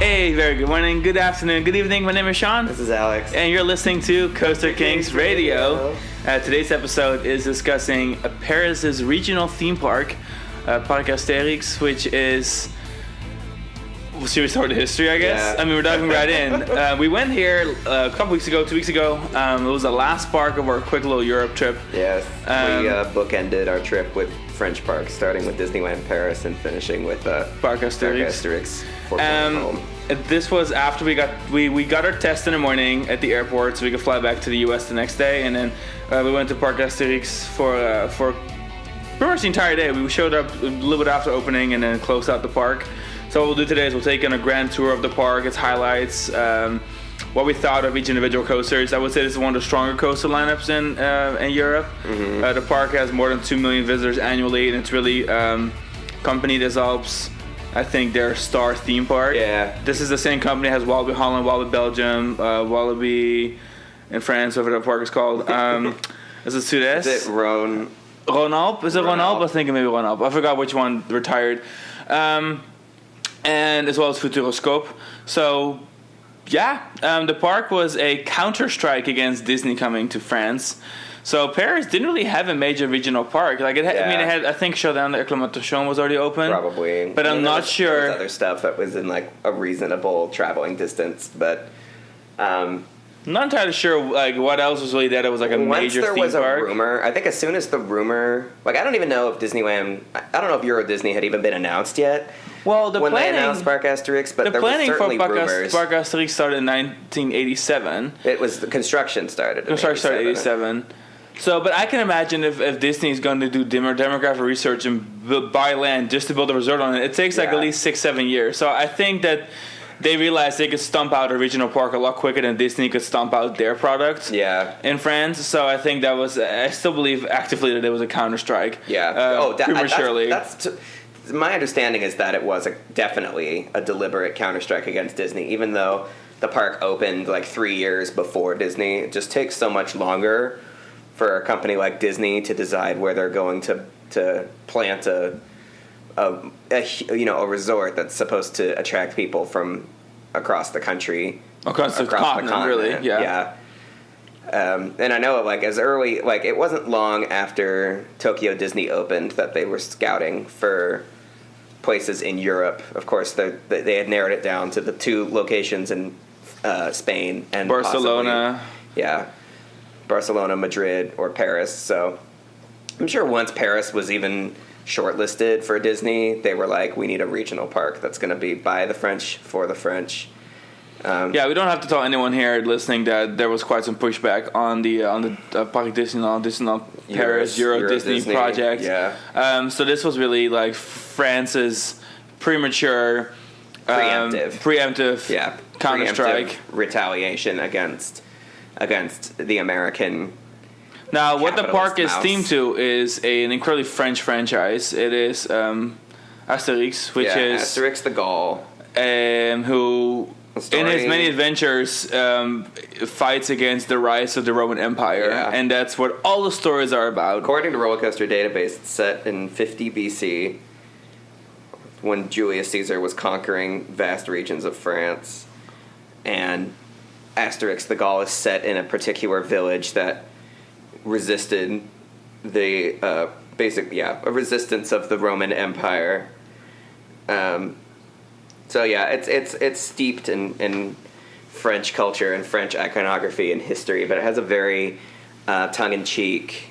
Hey, very good morning, good afternoon, good evening. My name is Sean. This is Alex. And you're listening to Coaster Kings Radio. Today's episode is discussing Paris' regional theme park, Parc Astérix, which is... Should we start with the history, I guess? Yeah. I mean, we're diving right in. We went here a couple weeks ago, 2 weeks ago. It was the last park of our quick little Europe trip. Yes. We bookended our trip with French parks, starting with Disneyland Paris and finishing with Parc Astérix. Home. This was after we got our test in the morning at the airport, so we could fly back to the U.S. the next day, and then we went to Parc Astérix for pretty much the entire day. We showed up a little bit after opening and then closed out the park. So what we'll do today is we'll take in a grand tour of the park, its highlights, what we thought of each individual coasters. I would say this is one of the stronger coaster lineups in Europe. Mm-hmm. The park has more than 2 million visitors annually, and it's really Compagnie des Alpes, I think, their star theme park. Yeah. This is the same company that has Walibi Holland, Walibi Belgium, Walibi in France, whatever the park is called. Is it Sud-Est? Is it Rhône-Alpes? Is it Rhône-Alpes? I think it may be Rhône-Alpes. I forgot which one retired. And as well as Futuroscope. So, yeah, the park was a counter-strike against Disney coming to France. So Paris didn't really have a major regional park. Like it had, I think, Jardin d'Acclimatation was already open. Probably. But I'm not sure. There was other stuff that was in like a reasonable traveling distance, but I'm not entirely sure like what else was really there. It was like a major theme park. Once there was a rumor, I think as soon as the rumor, like I don't even know if Disneyland, I don't know if Euro Disney had even been announced yet. Well, when they announced Parc Astérix, but there was certainly rumors. Parc Astérix started in 1987. It was the construction started. Construction started in 87. So, but I can imagine if Disney's going to do demographic research and buy land just to build a resort on it, it takes like at least 6-7 years. So I think that they realized they could stomp out a regional park a lot quicker than Disney could stomp out their product in France. So I think that was, I still believe actively that it was a counter-strike. Yeah. Prematurely. My understanding is that it was definitely a deliberate counter-strike against Disney, even though the park opened like 3 years before Disney. It just takes so much longer for a company like Disney to decide where they're going to plant a resort that's supposed to attract people from across the country, across the continent, really, yeah. And I know, like as early, like it wasn't long after Tokyo Disney opened that they were scouting for places in Europe. Of course, they had narrowed it down to the 2 locations in Spain and Barcelona. Barcelona, Madrid, or Paris. So I'm sure once Paris was even shortlisted for Disney, they were like, we need a regional park that's going to be by the French, for the French. We don't have to tell anyone here listening that there was quite some pushback on the Parc Disneyland Paris Euro Disney project. Yeah. So this was really like France's premature preemptive counter-strike retaliation against the American. Now, what the park is themed to is an incredibly French franchise. It is Astérix, which is Astérix the Gaul, who in his many adventures fights against the rise of the Roman Empire, and that's what all the stories are about. According to Roller Coaster Database, it's set in 50 BC, when Julius Caesar was conquering vast regions of France, and Astérix the Gaul is set in a particular village that resisted the a resistance of the Roman Empire. It's steeped in French culture and French iconography and history, but it has a very tongue-in-cheek,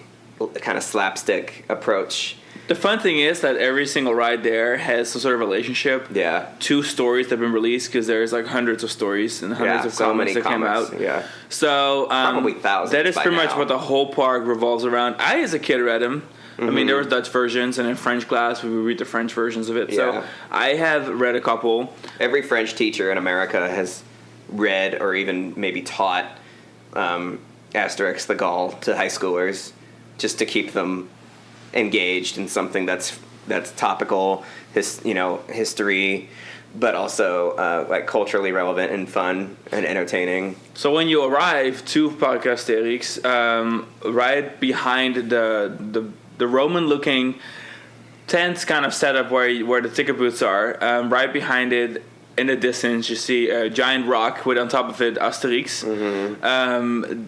kind of slapstick approach. The fun thing is that every single ride there has some sort of relationship to stories that have been released, because there's like hundreds of stories and hundreds of comics that came out. Yeah. So probably thousands. That is pretty much what the whole park revolves around. I, as a kid, read them. Mm-hmm. I mean, there was Dutch versions, and in French class, we would read the French versions of it. Yeah. So I have read a couple. Every French teacher in America has read or even maybe taught Astérix the Gaul to high schoolers, just to keep them engaged in something that's topical, history, but also like culturally relevant and fun and entertaining. So when you arrive to Parc Astérix, right behind the Roman-looking tent kind of setup where the ticket booths are, right behind it in the distance you see a giant rock with on top of it Astérix.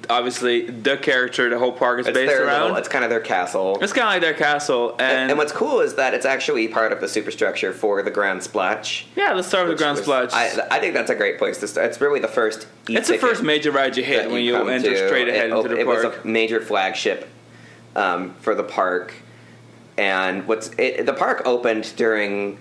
Obviously, the character the whole park is based around. It's kind of their castle. It's kind of like their castle. And what's cool is that it's actually part of the superstructure for the Grand Splash. Yeah, let's start with the Grand Splash. I think that's a great place to start. It's really the first It's the first major ride you hit when you enter straight ahead into the park. It was a major flagship for the park. And the park opened during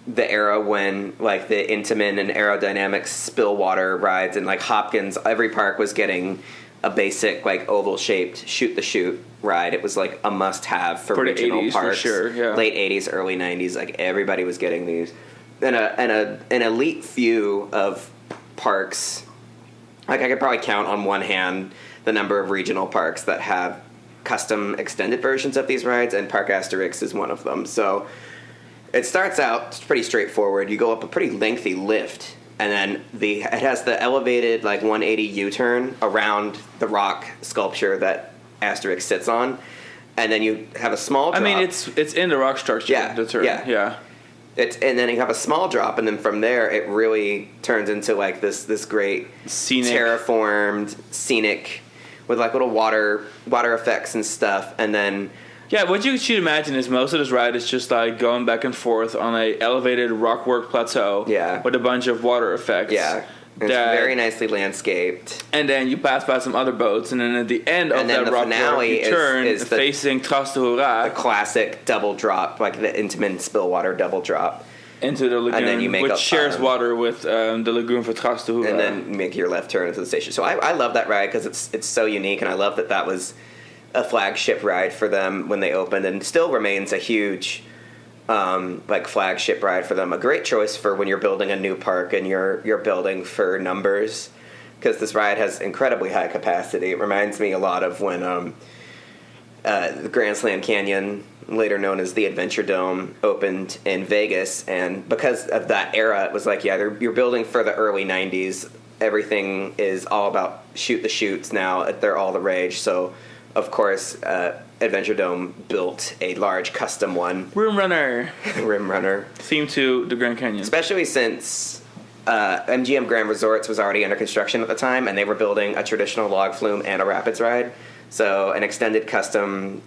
the era when like the Intamin and Aerodynamics spill water rides and like Hopkins, every park was getting a basic like oval shaped shoot the chute ride. It was like a must have for regional 80s, parks. For sure, yeah. Late 80s, early 90s, like everybody was getting these. And an elite few of parks, like I could probably count on one hand the number of regional parks that have custom extended versions of these rides, and Parc Astérix is one of them. So it starts out, it's pretty straightforward. You go up a pretty lengthy lift, and then it has the elevated like 180 U-turn around the rock sculpture that Astérix sits on, and then you have a small drop. I mean, it's in the rock structure. Yeah, the turn. Yeah. And then you have a small drop, and then from there it really turns into like this great scenic, terraformed scenic with like little water effects and stuff, and then. Yeah, what you should imagine is most of this ride is just like going back and forth on a elevated rockwork plateau. Yeah. With a bunch of water effects. Yeah. It's very nicely landscaped. And then you pass by some other boats, and then at the end of that rockwork, you turn facing Trace de Hourra. The classic double drop, like the Intamin Spillwater double drop. Into the lagoon, and then you make shares water with the lagoon for Trace de Hourra. And then make your left turn into the station. So I love that ride because it's so unique, and I love that was a flagship ride for them when they opened, and still remains a huge like flagship ride for them. A great choice for when you're building a new park and you're building for numbers, because this ride has incredibly high capacity. It reminds me a lot of when the Grand Slam Canyon, later known as the Adventure Dome, opened in Vegas, and because of that era, it was like, yeah, you're building for the early 90s. Everything is all about shoot the chutes now. They're all the rage. So of course, Adventure Dome built a large custom one. Rim Runner. Themed to the Grand Canyon. Especially since MGM Grand Resorts was already under construction at the time, and they were building a traditional log flume and a rapids ride. So an extended custom,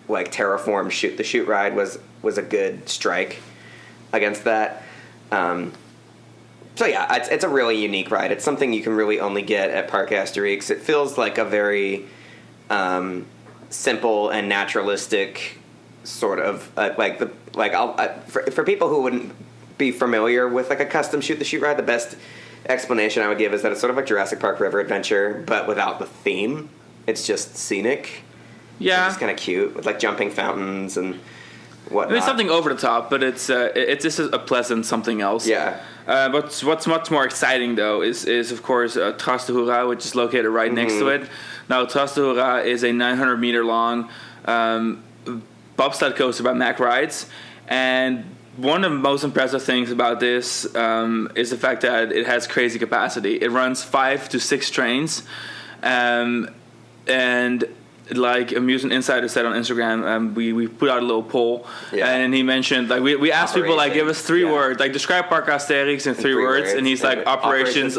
like terraform shoot the chute ride was a good strike against that. So yeah, it's a really unique ride. It's something you can really only get at Parc Astérix. It feels like a very simple and naturalistic sort of for people who wouldn't be familiar with like a custom shoot the chute ride, the best explanation I would give is that it's sort of like Jurassic Park River Adventure, but without the theme. It's just scenic. Yeah, it's kind of cute with like jumping fountains and whatnot. I mean, something over the top, but it's just a pleasant something else. Yeah. But what's much more exciting though is of course Trace de Hourra, which is located right next to it. Now, Trace de Hourra is a 900-meter long bobsled coaster by Mack Rides, and one of the most impressive things about this is the fact that it has crazy capacity. It runs 5 to 6 trains, and like Amusement Insider said on Instagram, we put out a little poll, and he mentioned like we asked people like give us 3 words, like describe Parc Astérix in 3 words, and he's like operations.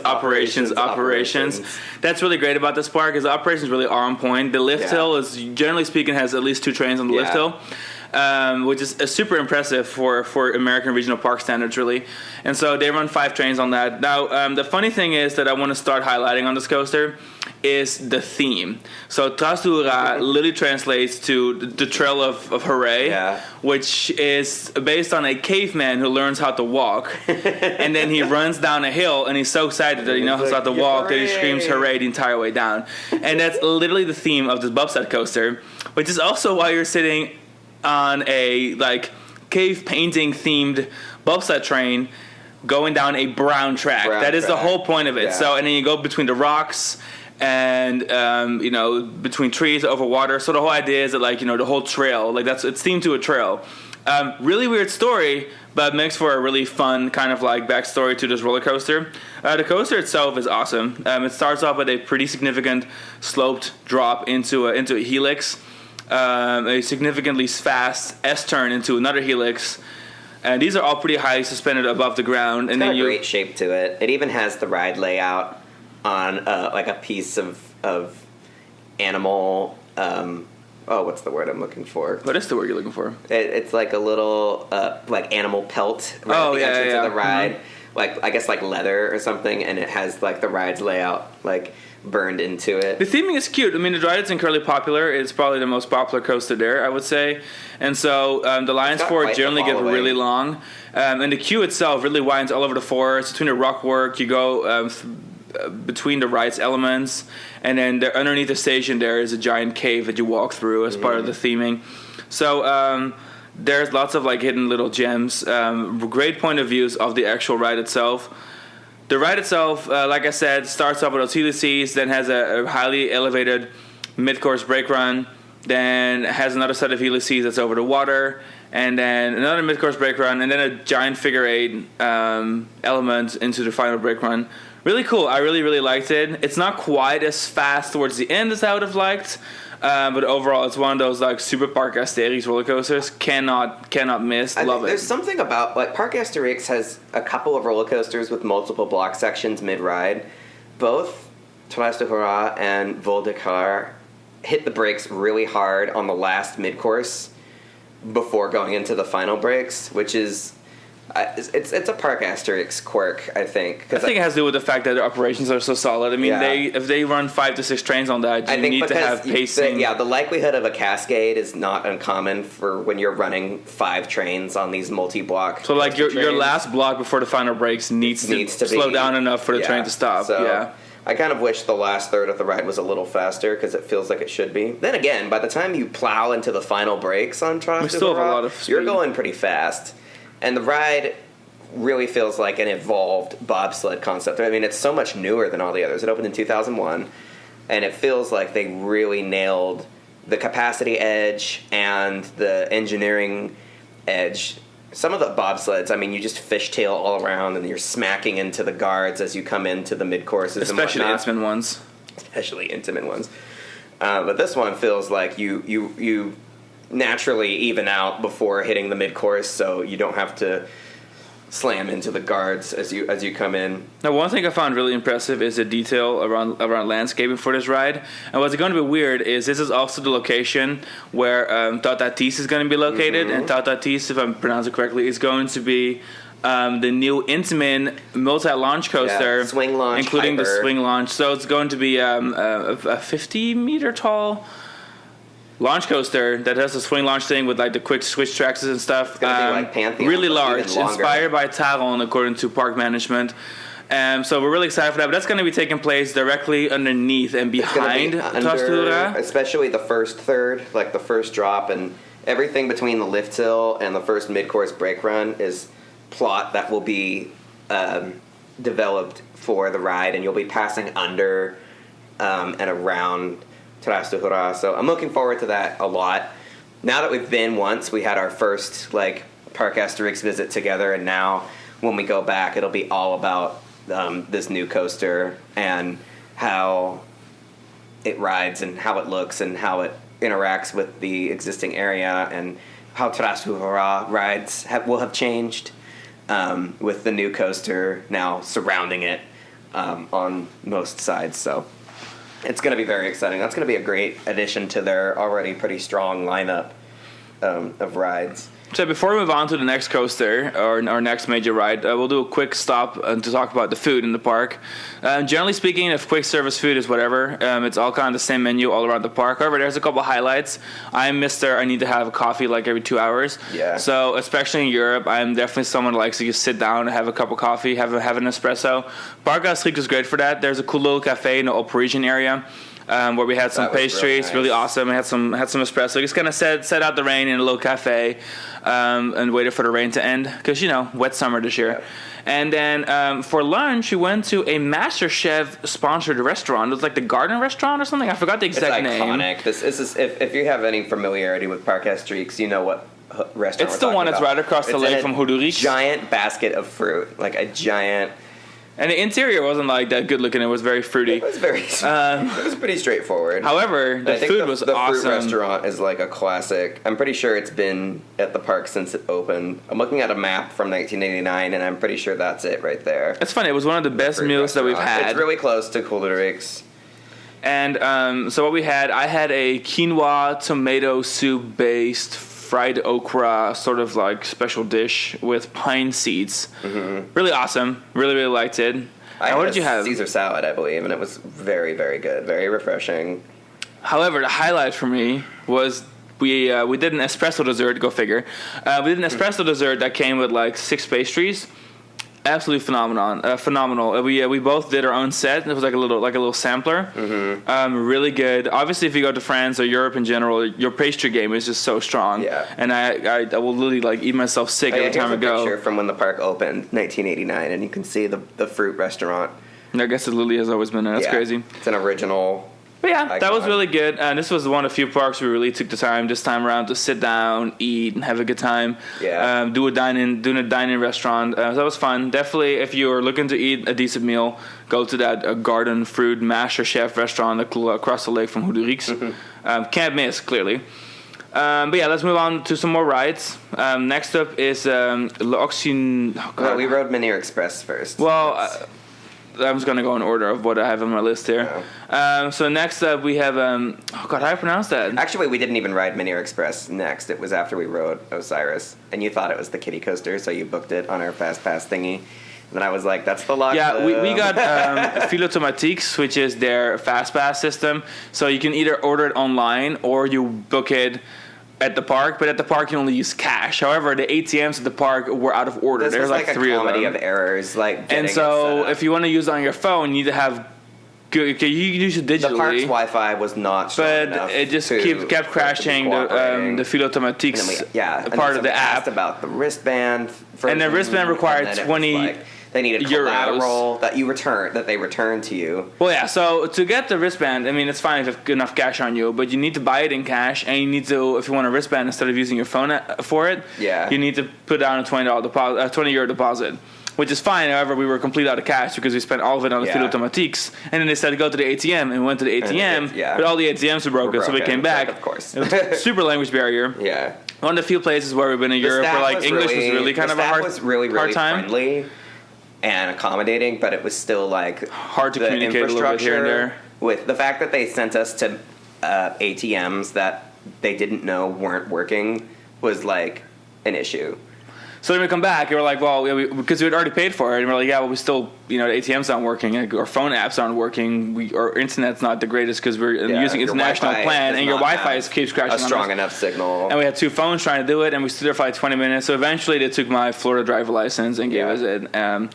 That's really great about this park is the operations really are on point. The lift hill is generally speaking has at least 2 trains on the lift hill. Which is super impressive for American regional park standards, really. And so they run 5 trains on that. Now, the funny thing is that I want to start highlighting on this coaster is the theme. So Trace de Hourra literally translates to the Trail of Hooray, which is based on a caveman who learns how to walk. And then he runs down a hill, and he's so excited that he knows how to walk that he screams hooray the entire way down. And that's literally the theme of this bobsled coaster, which is also why you're sitting on a like cave painting themed bobsled train going down a brown track. That is the whole point of it. So, and then you go between the rocks and between trees over water. So the whole idea is that like the whole trail, like it's themed to a trail. Really weird story, but makes for a really fun kind of like backstory to this roller coaster. The coaster itself is awesome. It starts off with a pretty significant sloped drop into a helix. A significantly fast S-turn into another helix, And these are all pretty high suspended above the ground. It's got a great shape to it. It even has the ride layout on like a piece of animal. What's the word I'm looking for? What is the word you're looking for? It's like a little like animal pelt right at the entrance of the ride. Mm-hmm. Like I guess like leather or something, and it has like the ride's layout like burned into it. The theming is cute. I mean, the ride is incredibly popular. It's probably the most popular coaster there, I would say. And so the lines for it generally get really long. And the queue itself really winds all over the forest. Between the rock work, you go between the ride's elements. And then underneath the station there is a giant cave that you walk through as part of the theming. So there's lots of like hidden little gems. Great point of views of the actual ride itself. The ride itself, like I said, starts off with those helices, then has a highly elevated mid-course brake run, then has another set of helices that's over the water, and then another mid-course brake run, and then a giant figure eight element into the final brake run. Really cool. I really, really liked it. It's not quite as fast towards the end as I would have liked, but overall, it's one of those like super Parc Astérix roller coasters. Cannot miss. Love it. There's something about like Parc Astérix has a couple of roller coasters with multiple block sections mid-ride. Both Terrasse de Hurrah and Vol de Car hit the brakes really hard on the last mid-course before going into the final brakes, which is it's a Parc Astérix quirk, I think. I think it has to do with the fact that their operations are so solid. I mean, if they run 5 to 6 trains on that, you need to have pacing. The likelihood of a cascade is not uncommon for when you're running 5 trains on these multi-block. So, like your last block before the final brakes needs to slow down enough for the train to stop. So I kind of wish the last third of the ride was a little faster because it feels like it should be. Then again, by the time you plow into the final brakes on Terrasse de Hurrah, you're going pretty fast. And the ride really feels like an evolved bobsled concept. I mean, it's so much newer than all the others. It opened in 2001, and it feels like they really nailed the capacity edge and the engineering edge. Some of the bobsleds, I mean, you just fishtail all around, and you're smacking into the guards as you come into the mid-courses. Especially intimate ones. Especially intimate ones. But this one feels like you naturally even out before hitting the mid-course, so you don't have to slam into the guards as you come in. Now, one thing I found really impressive is the detail around landscaping for this ride. And what's going to be weird is this is also the location where Tatatis is going to be located, and Tatatis, if I'm pronouncing it correctly, is going to be the new Intamin multi-launch coaster, swing launch, including the swing launch. So it's going to be a 50-meter tall launch coaster that has a swing launch thing with like the quick switch tracks and stuff. It's gonna be like Pantheon, really large, inspired by Taron according to park management. So we're really excited for that. But that's going to be taking place directly underneath and behind Terrasse de Hurrah. Especially the first third, like the first drop, and everything between the lift hill and the first mid-course brake run is plot that will be developed for the ride, and you'll be passing under and around Terrasse de Hurrah. So I'm looking forward to that a lot. Now that we've been once, we had our first like Parc Astérix visit together, and now when we go back, it'll be all about this new coaster and how it rides and how it looks and how it interacts with the existing area, and how Terrasse de Hurrah rides will have changed with the new coaster now surrounding it on most sides. So it's going to be very exciting. That's going to be a great addition to their already pretty strong lineup of rides. So before we move on to the next coaster or our next major ride, we'll do a quick stop to talk about the food in the park. Generally speaking, if quick service food is whatever, it's all kind of the same menu all around the park. However, there's a couple highlights. I'm Mr. I need to have a coffee like every 2 hours. Yeah. So especially in Europe, I'm definitely someone who likes to just sit down and have a cup of coffee, have an espresso. Parc Astérix is great for that. There's a cool little cafe in the All Parisian area. Where we had some pastries, nice. Really awesome. We had some espresso. Just kind of set out the rain in a little cafe and waited for the rain to end because, wet summer this year. Yep. And then for lunch, we went to a MasterChef sponsored restaurant. It was like the Garden Restaurant or something. I forgot the exact name. It's iconic. This is if you have any familiarity with Parc Astérix, you know what restaurant it's the one that's right across the lake from Houduric. Giant basket of fruit, like a giant And the interior wasn't like that good looking. It was very fruity. It was it was pretty straightforward. However, the food was awesome. The fruit restaurant is like a classic. I'm pretty sure it's been at the park since it opened. I'm looking at a map from 1989, and I'm pretty sure that's it right there. It's funny. It was one of the best meals that we've had. It's really close to Kulderijks. And so what we had, I had a quinoa tomato soup based fried okra sort of like special dish with pine seeds. Mm-hmm. Really awesome. Really, really liked it. What did you have? Caesar salad, I believe, and it was very, very good. Very refreshing. However, the highlight for me was we did an espresso dessert. Go figure. We did an espresso dessert that came with like 6 pastries. Absolutely phenomenal. We both did our own set. It was like a little sampler. Mm-hmm. Really good. Obviously, if you go to France or Europe in general, your pastry game is just so strong. Yeah. And I will literally like eat myself sick every time I go. Here's a picture from when the park opened, 1989, and you can see the fruit restaurant. I guess it literally has always been there. That's crazy. It's an original. But yeah, icon. That was really good. And this was one of the few parks we really took the time this time around to sit down, eat, and have a good time. Yeah. Do a dine-in restaurant. So that was fun. Definitely, if you're looking to eat a decent meal, go to that garden fruit master chef restaurant across the lake from Kulderijks. Mm-hmm. Can't miss, clearly. But yeah, let's move on to some more rides. Next up is L'Occitane. No, we rode Minier Express first. Well. I'm just going to go in order of what I have on my list here. Yeah. So next up we have, how do I pronounce that? Actually, we didn't even ride Minier Express next. It was after we rode Osiris. And you thought it was the kiddie coaster, so you booked it on our Fast Pass thingy. And then I was like, that's the lock. Yeah, we got Philautomatiques, which is their Fast Pass system. So you can either order it online or you book it at the park, but at the park you only use cash. However, the ATMs at the park were out of order. There's like 3 of them. A comedy of errors, like. And so, if you want to use it on your phone, you need to have good. Okay, you can use it digitally. The park's Wi-Fi was not strong enough. But it just kept crashing the Philautomatiques part of the app. Asked about the wristband, and the wristband required 20. They needed collateral that they return to you. Well, yeah. So to get the wristband, I mean, it's fine if you have enough cash on you, but you need to buy it in cash, and you need to, if you want a wristband instead of using your phone for it, you need to put down a €20 deposit, which is fine. However, we were completely out of cash because we spent all of it on the Philautomatiques, and then they said to go to the ATM, and we went to the ATM, but all the ATMs were broken, so we came back. Of course, it was super language barrier. Yeah, one of the few places where we've been in Europe where like English was really kind of a hard time. Friendly and accommodating, but it was still like hard to communicate a little bit here and there. With the fact that they sent us to ATMs that they didn't know weren't working was like an issue. So then we come back and we're like, well, because we had already paid for it, and we're like, yeah, well, we still, the ATMs aren't working, our phone apps aren't working, our internet's not the greatest because we're using international plan, and your Wi-Fi keeps crashing. A strong enough signal. And we had 2 phones trying to do it, and we stood there for like 20 minutes. So eventually they took my Florida driver license and gave us it. And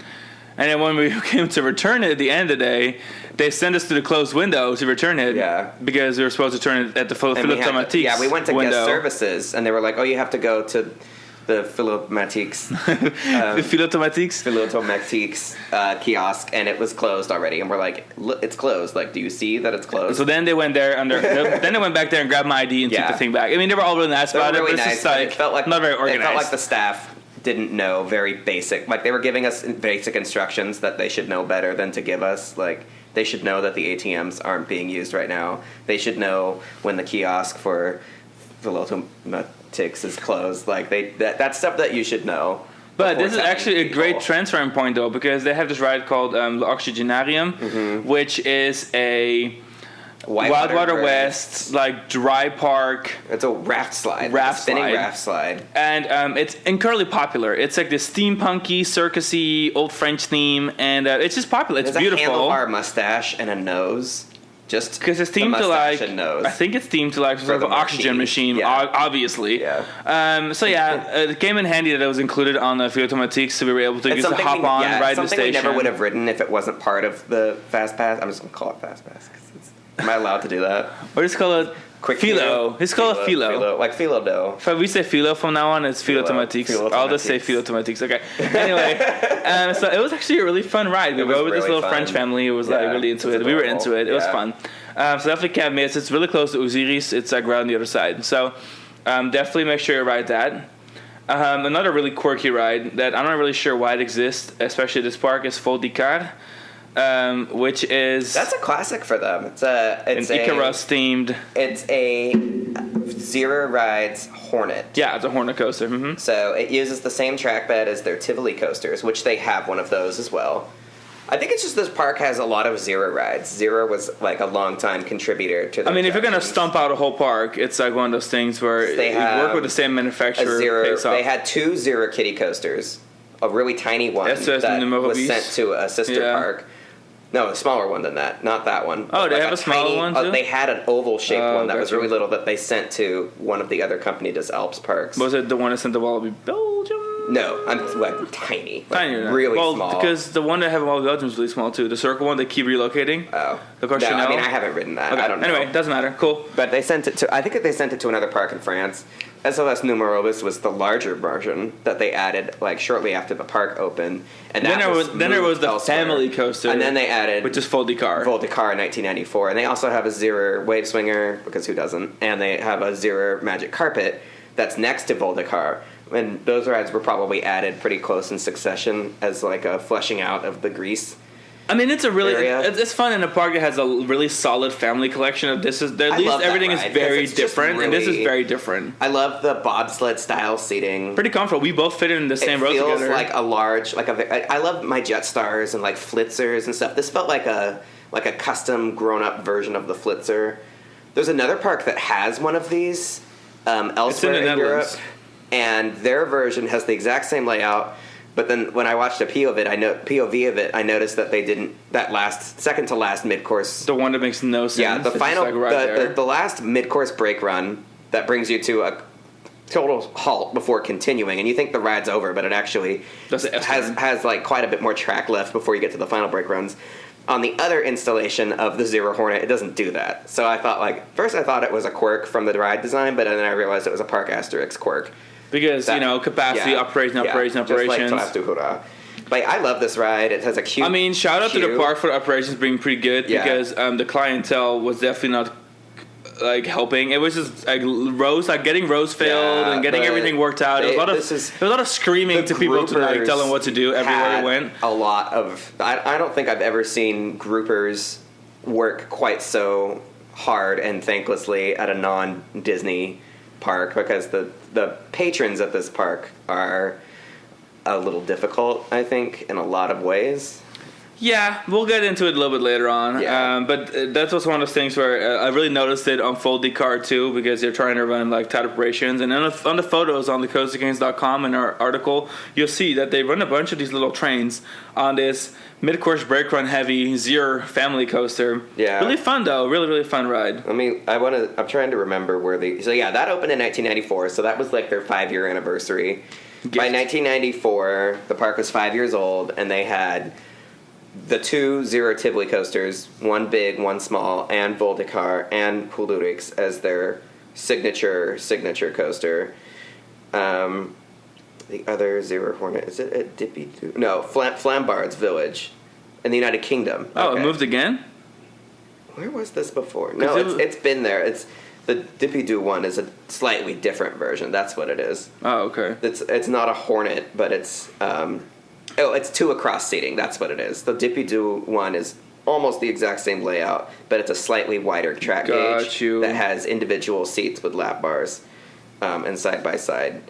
then when we came to return it at the end of the day, they sent us to the closed window to return it. Yeah. Because we were supposed to turn it at the Philautomatiques. Yeah, we went to window. guest services, and they were like, oh, you have to go to the Philautomatiques. The Philautomatiques kiosk, and it was closed already. And we're like, it's closed. Like, do you see that it's closed? So then they went there then they went back there and grabbed my ID and took the thing back. I mean, they were all really nice about it, but it's just like, not very organized. It felt like the staff didn't know very basic. Like, they were giving us basic instructions that they should know better than to give us. Like, they should know that the ATMs aren't being used right now. They should know when the kiosk for Philautomatiques is closed. Like, that's stuff that you should know. But this is actually a great transferring point, though, because they have this ride called L'Occitane, which is a Wildwater West, like dry park. It's a raft slide. Spinning raft slide. And it's incredibly popular. It's like this steampunky, circusy, old French theme, and it's just popular. It's beautiful. There's a handlebar mustache and a nose. Just because it's themed to like, I think it's themed to like sort of an oxygen machine, obviously. Yeah. So it came in handy that it was included on the Philautomatiques, so we were able to just hop on, ride the station. Something we never would have ridden if it wasn't part of the Fast Pass. I'm just gonna call it Fast Pass. Am I allowed to do that? Or just call it Philo. It's called a Philo. Like Philo dough. If we say Philo from now on, it's Philautomatiques. I'll just say Philautomatiques. Okay. Anyway, so it was actually a really fun ride. We rode with this little French family who was like really into it. We were into it. It was fun. So definitely can't miss. It's really close to Osiris. It's like right on the other side. So definitely make sure you ride that. Another really quirky ride that I'm not really sure why it exists, especially this park, is Vol d'Icar, which is... That's a classic for them. It's an Icarus themed... It's a Zero Rides Hornet. Yeah, it's a Hornet coaster. Mm-hmm. So it uses the same track bed as their Tivoli coasters, which they have one of those as well. I think it's just this park has a lot of Zero rides. Zero was like a long-time contributor to the if you're going to stump out a whole park, it's like one of those things where you work with the same manufacturer. They had 2 Zero Kitty coasters. A really tiny one that was sent to a sister park. No, a smaller one than that. Not that one. Oh, they have a smaller one too? They had an oval-shaped one that was really little that they sent to one of the other company Des Alps parks. Was it the one that sent to Wallaby, Belgium? No, I'm like tiny. Tinier. Really small. Because the one that have Wallaby Belgium is really small too. The circle one they keep relocating. Oh. The no, I mean, I haven't ridden that. Okay. I don't know. Anyway, doesn't matter. Cool. But they sent it to, I think they sent it to another park in France. SLS Numerobus was the larger version that they added like shortly after the park opened. And then there was the family coaster. And then they added... which is Vol d'Icar. Vol d'Icar in 1994. And they also have a Zero Wave Swinger, because who doesn't? And they have a Zero Magic Carpet that's next to Vol d'Icar. And those rides were probably added pretty close in succession as like a fleshing out of the Greece. I mean, it's a really area. It's fun in a park that has a really solid family collection of this. At least everything is very different, and this is very different. I love the bobsled style seating. Pretty comfortable. We both fit in the same row together. It feels like a large, I love my Jetstars and like Flitzers and stuff. This felt like a custom grown up version of the Flitzer. There's another park that has one of these elsewhere in Europe. And their version has the exact same layout, but then when I watched a POV of it, I noticed that they didn't second to last mid-course. The one that makes no sense. Yeah, the last mid-course brake run that brings you to a total halt before continuing, and you think the ride's over, but it actually has like quite a bit more track left before you get to the final brake runs. On the other installation of the Zero Hornet, it doesn't do that. So I thought first I thought it was a quirk from the ride design, but then I realized it was a Parc Astérix quirk. Because, capacity, operations. Just like Like, I love this ride. It has a cute... I mean, shout out to the park for the operations being pretty good, because the clientele was definitely not, helping. It was just, getting rows filled and getting everything worked out. There was a lot of screaming to people to, tell them what to do everywhere they went. A lot of... I don't think I've ever seen groupers work quite so hard and thanklessly at a non-Disney park, because the patrons at this park are a little difficult, I think, in a lot of ways. Yeah, we'll get into it a little bit later on. Yeah. But that's also one of those things where I really noticed it on Vol d'Icar too, because they're trying to run tight operations. And on the photos on thecoasterkings.com in our article, you'll see that they run a bunch of these little trains on this mid-course brake run heavy Zero family coaster. Yeah. Really fun though. Really, really fun ride. I mean, I'm trying to remember where that opened in 1994, so that was their 5-year anniversary. By 1994, the park was 5 years old, and they had the 2 Zero Tivoli coasters, one big, one small, and Vol d'Icar and Cooldoodix as their signature coaster. The other Zero Hornet, is it at Dippy Doo? No, Flambard's Village in the United Kingdom. Oh, it moved again? Where was this before? No, it's been there. It's the Dippy Doo one is a slightly different version. That's what it is. Oh, okay. It's not a Hornet, but it's it's 2 across seating. That's what it is. The Dippy Doo one is almost the exact same layout, but it's a slightly wider track gauge that has individual seats with lap bars and side by side.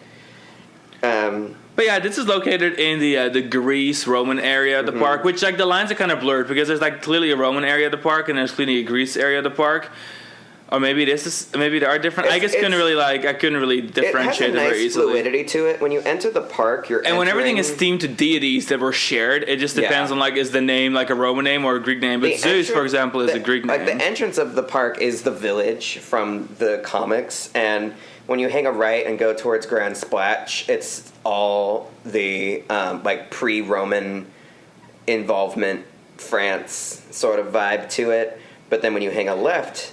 But yeah, this is located in the Greece Roman area of the park, which the lines are kind of blurred because there's clearly a Roman area of the park and there's clearly a Greece area of the park. Or maybe they are different. I couldn't really differentiate it very easily. It has a nice fluidity to it. When you enter the park, when everything is themed to deities that were shared, it just depends on is the name a Roman name or a Greek name. But Zeus, for example, is a Greek name. The entrance of the park is the village from the comics, and when you hang a right and go towards Grand Splash, it's all the pre-Roman involvement France sort of vibe to it. But then when you hang a left,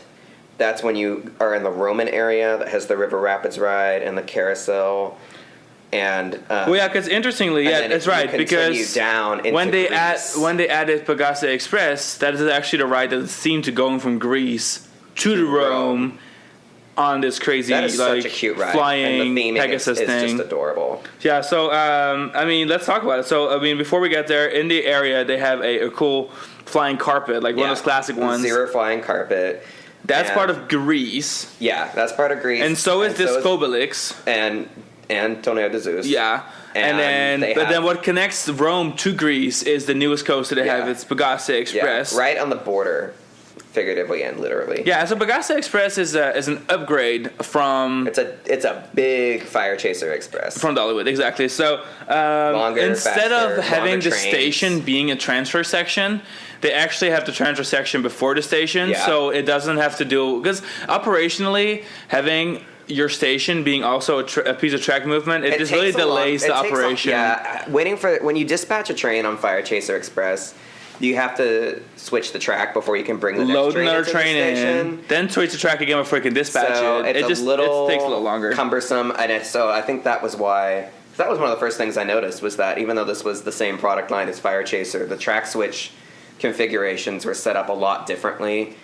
that's when you are in the Roman area that has the River Rapids ride and the carousel. And because interestingly, that's right. Because down into when they added Pagasa Express, that is actually the ride that is themed to going from Greece to Rome. on this crazy That is like such a cute ride. flying and the theming Pegasus is thing. just adorable. Yeah, so I mean, let's talk about it. So I mean, before we get there, in the area they have a cool flying carpet, like one of those classic ones. Zero flying carpet. That's part of Greece. Yeah, that's part of Greece. And so is this Obelix. And Tonnerre de Zeus. Yeah. And then what connects Rome to Greece is the newest coaster they have. It's Parc Astérix. Yeah, right on the border, figuratively and literally. Yeah, so Parc Astérix is an upgrade from... It's a big Fire Chaser Express. From Dollywood, exactly. So instead faster, of having the trains. station being a transfer section, they actually have the transfer section before the station, so it doesn't have to do... Because operationally, having your station being also a piece of track movement, it just really delays the operation. Waiting for... When you dispatch a train on Fire Chaser Express, you have to switch the track before you can bring the load another next train in, then switch the track again before you can dispatch it. It takes a little longer. Cumbersome, and so I think that was why... That was one of the first things I noticed, was that even though this was the same product line as Fire Chaser, the track switch configurations were set up a lot differently.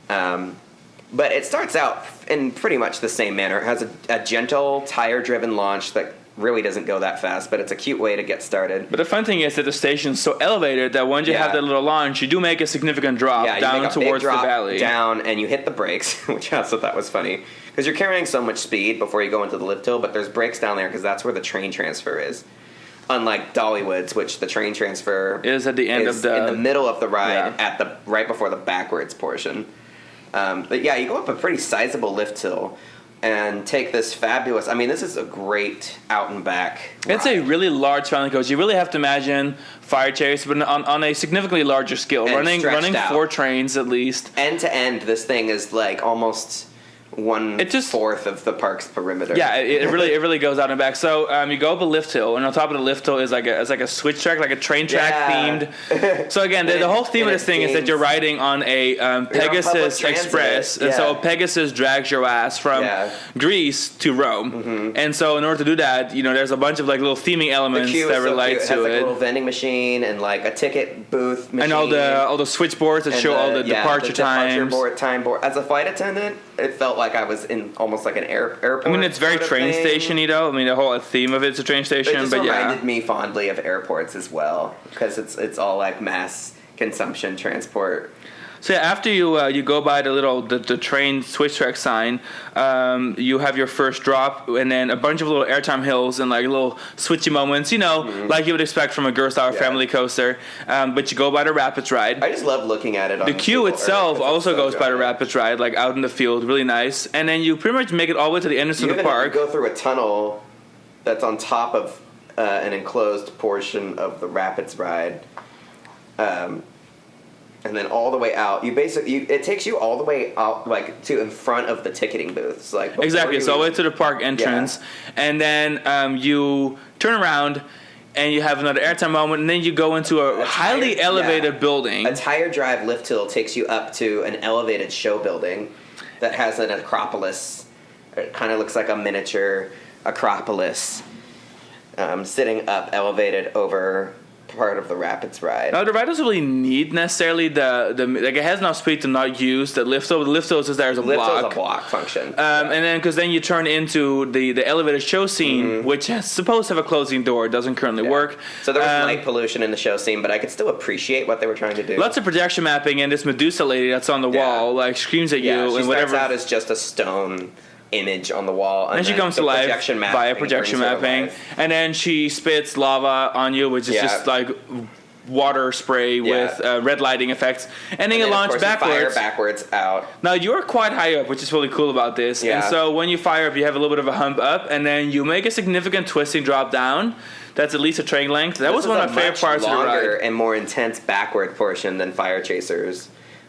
But it starts out in pretty much the same manner. It has a gentle, tire-driven launch that really doesn't go that fast, but it's a cute way to get started. But the fun thing is that the station's so elevated that once you have that little launch, you do make a significant drop down towards the valley. Down, and you hit the brakes, which I also thought was funny, because you're carrying so much speed before you go into the lift hill, but there's brakes down there because that's where the train transfer is. Unlike Dollywood's, which the train transfer is at the end of the... in the middle of the ride, right before the backwards portion. But yeah, you go up a pretty sizable lift hill and take this fabulous... I mean, this is a great out and back ride. It's a really large family coach. You really have to imagine Fire Chase, but on a significantly larger scale. And running 4 trains at least. End to end, this thing is like almost... 1/4 of the park's perimeter. Yeah, it really goes out and back. So you go up a lift hill, and on top of the lift hill is like a switch track, like a train track themed. So again, the whole theme of this thing is that you're riding on a Pegasus Express, and so Pegasus drags your ass from Greece to Rome. And so in order to do that, there's a bunch of like little theming elements that relate to it. It has like a little vending machine and like a ticket booth machine, and all the switchboards that show all the departure times. Time board. As a flight attendant, it felt like I was in almost like an airport. I mean, it's very train station-y, though. I mean, the whole theme of it's a train station. It just reminded me fondly of airports as well, because it's all like mass consumption transport. So yeah, after you go by the train switch track sign, you have your first drop, and then a bunch of little airtime hills and like little switchy moments, like you would expect from a Gerstauer family coaster. But you go by the Rapids ride. I just love looking at it. The queue itself also goes by the Rapids ride, like out in the field, really nice. And then you pretty much make it all the way to the entrance of the park. You go through a tunnel that's on top of an enclosed portion of the Rapids ride. And then all the way out, it takes you all the way out, like to in front of the ticketing booths, like exactly. So all the way to the park entrance, and then you turn around, and you have another airtime moment, and then you go into a highly elevated building. A tire drive lift hill takes you up to an elevated show building that has an acropolis. It kind of looks like a miniature acropolis, sitting up, elevated over part of the Rapids ride. Now, the ride doesn't really need necessarily like it has enough speed to not use the lift hill. The lift hill is just there as a block. Lift hill is a block function. And then because then you turn into the elevated show scene, which is supposed to have a closing door. It doesn't currently work. So there was light pollution in the show scene, but I could still appreciate what they were trying to do. Lots of projection mapping, and this Medusa lady that's on the wall like screams at you she and whatever. Starts out as just a stone image on the wall, and she comes to life via projection mapping, and then she spits lava on you, which is just like water spray with red lighting effects, and then you launch backwards. You fire backwards out. Now you're quite high up, which is really cool about this. And so when you fire up, you have a little bit of a hump up, and then you make a significant twisting drop down. That's at least a train length. That was one of my favorite parts of the ride. Longer and more intense backward portion than Fire Chasers.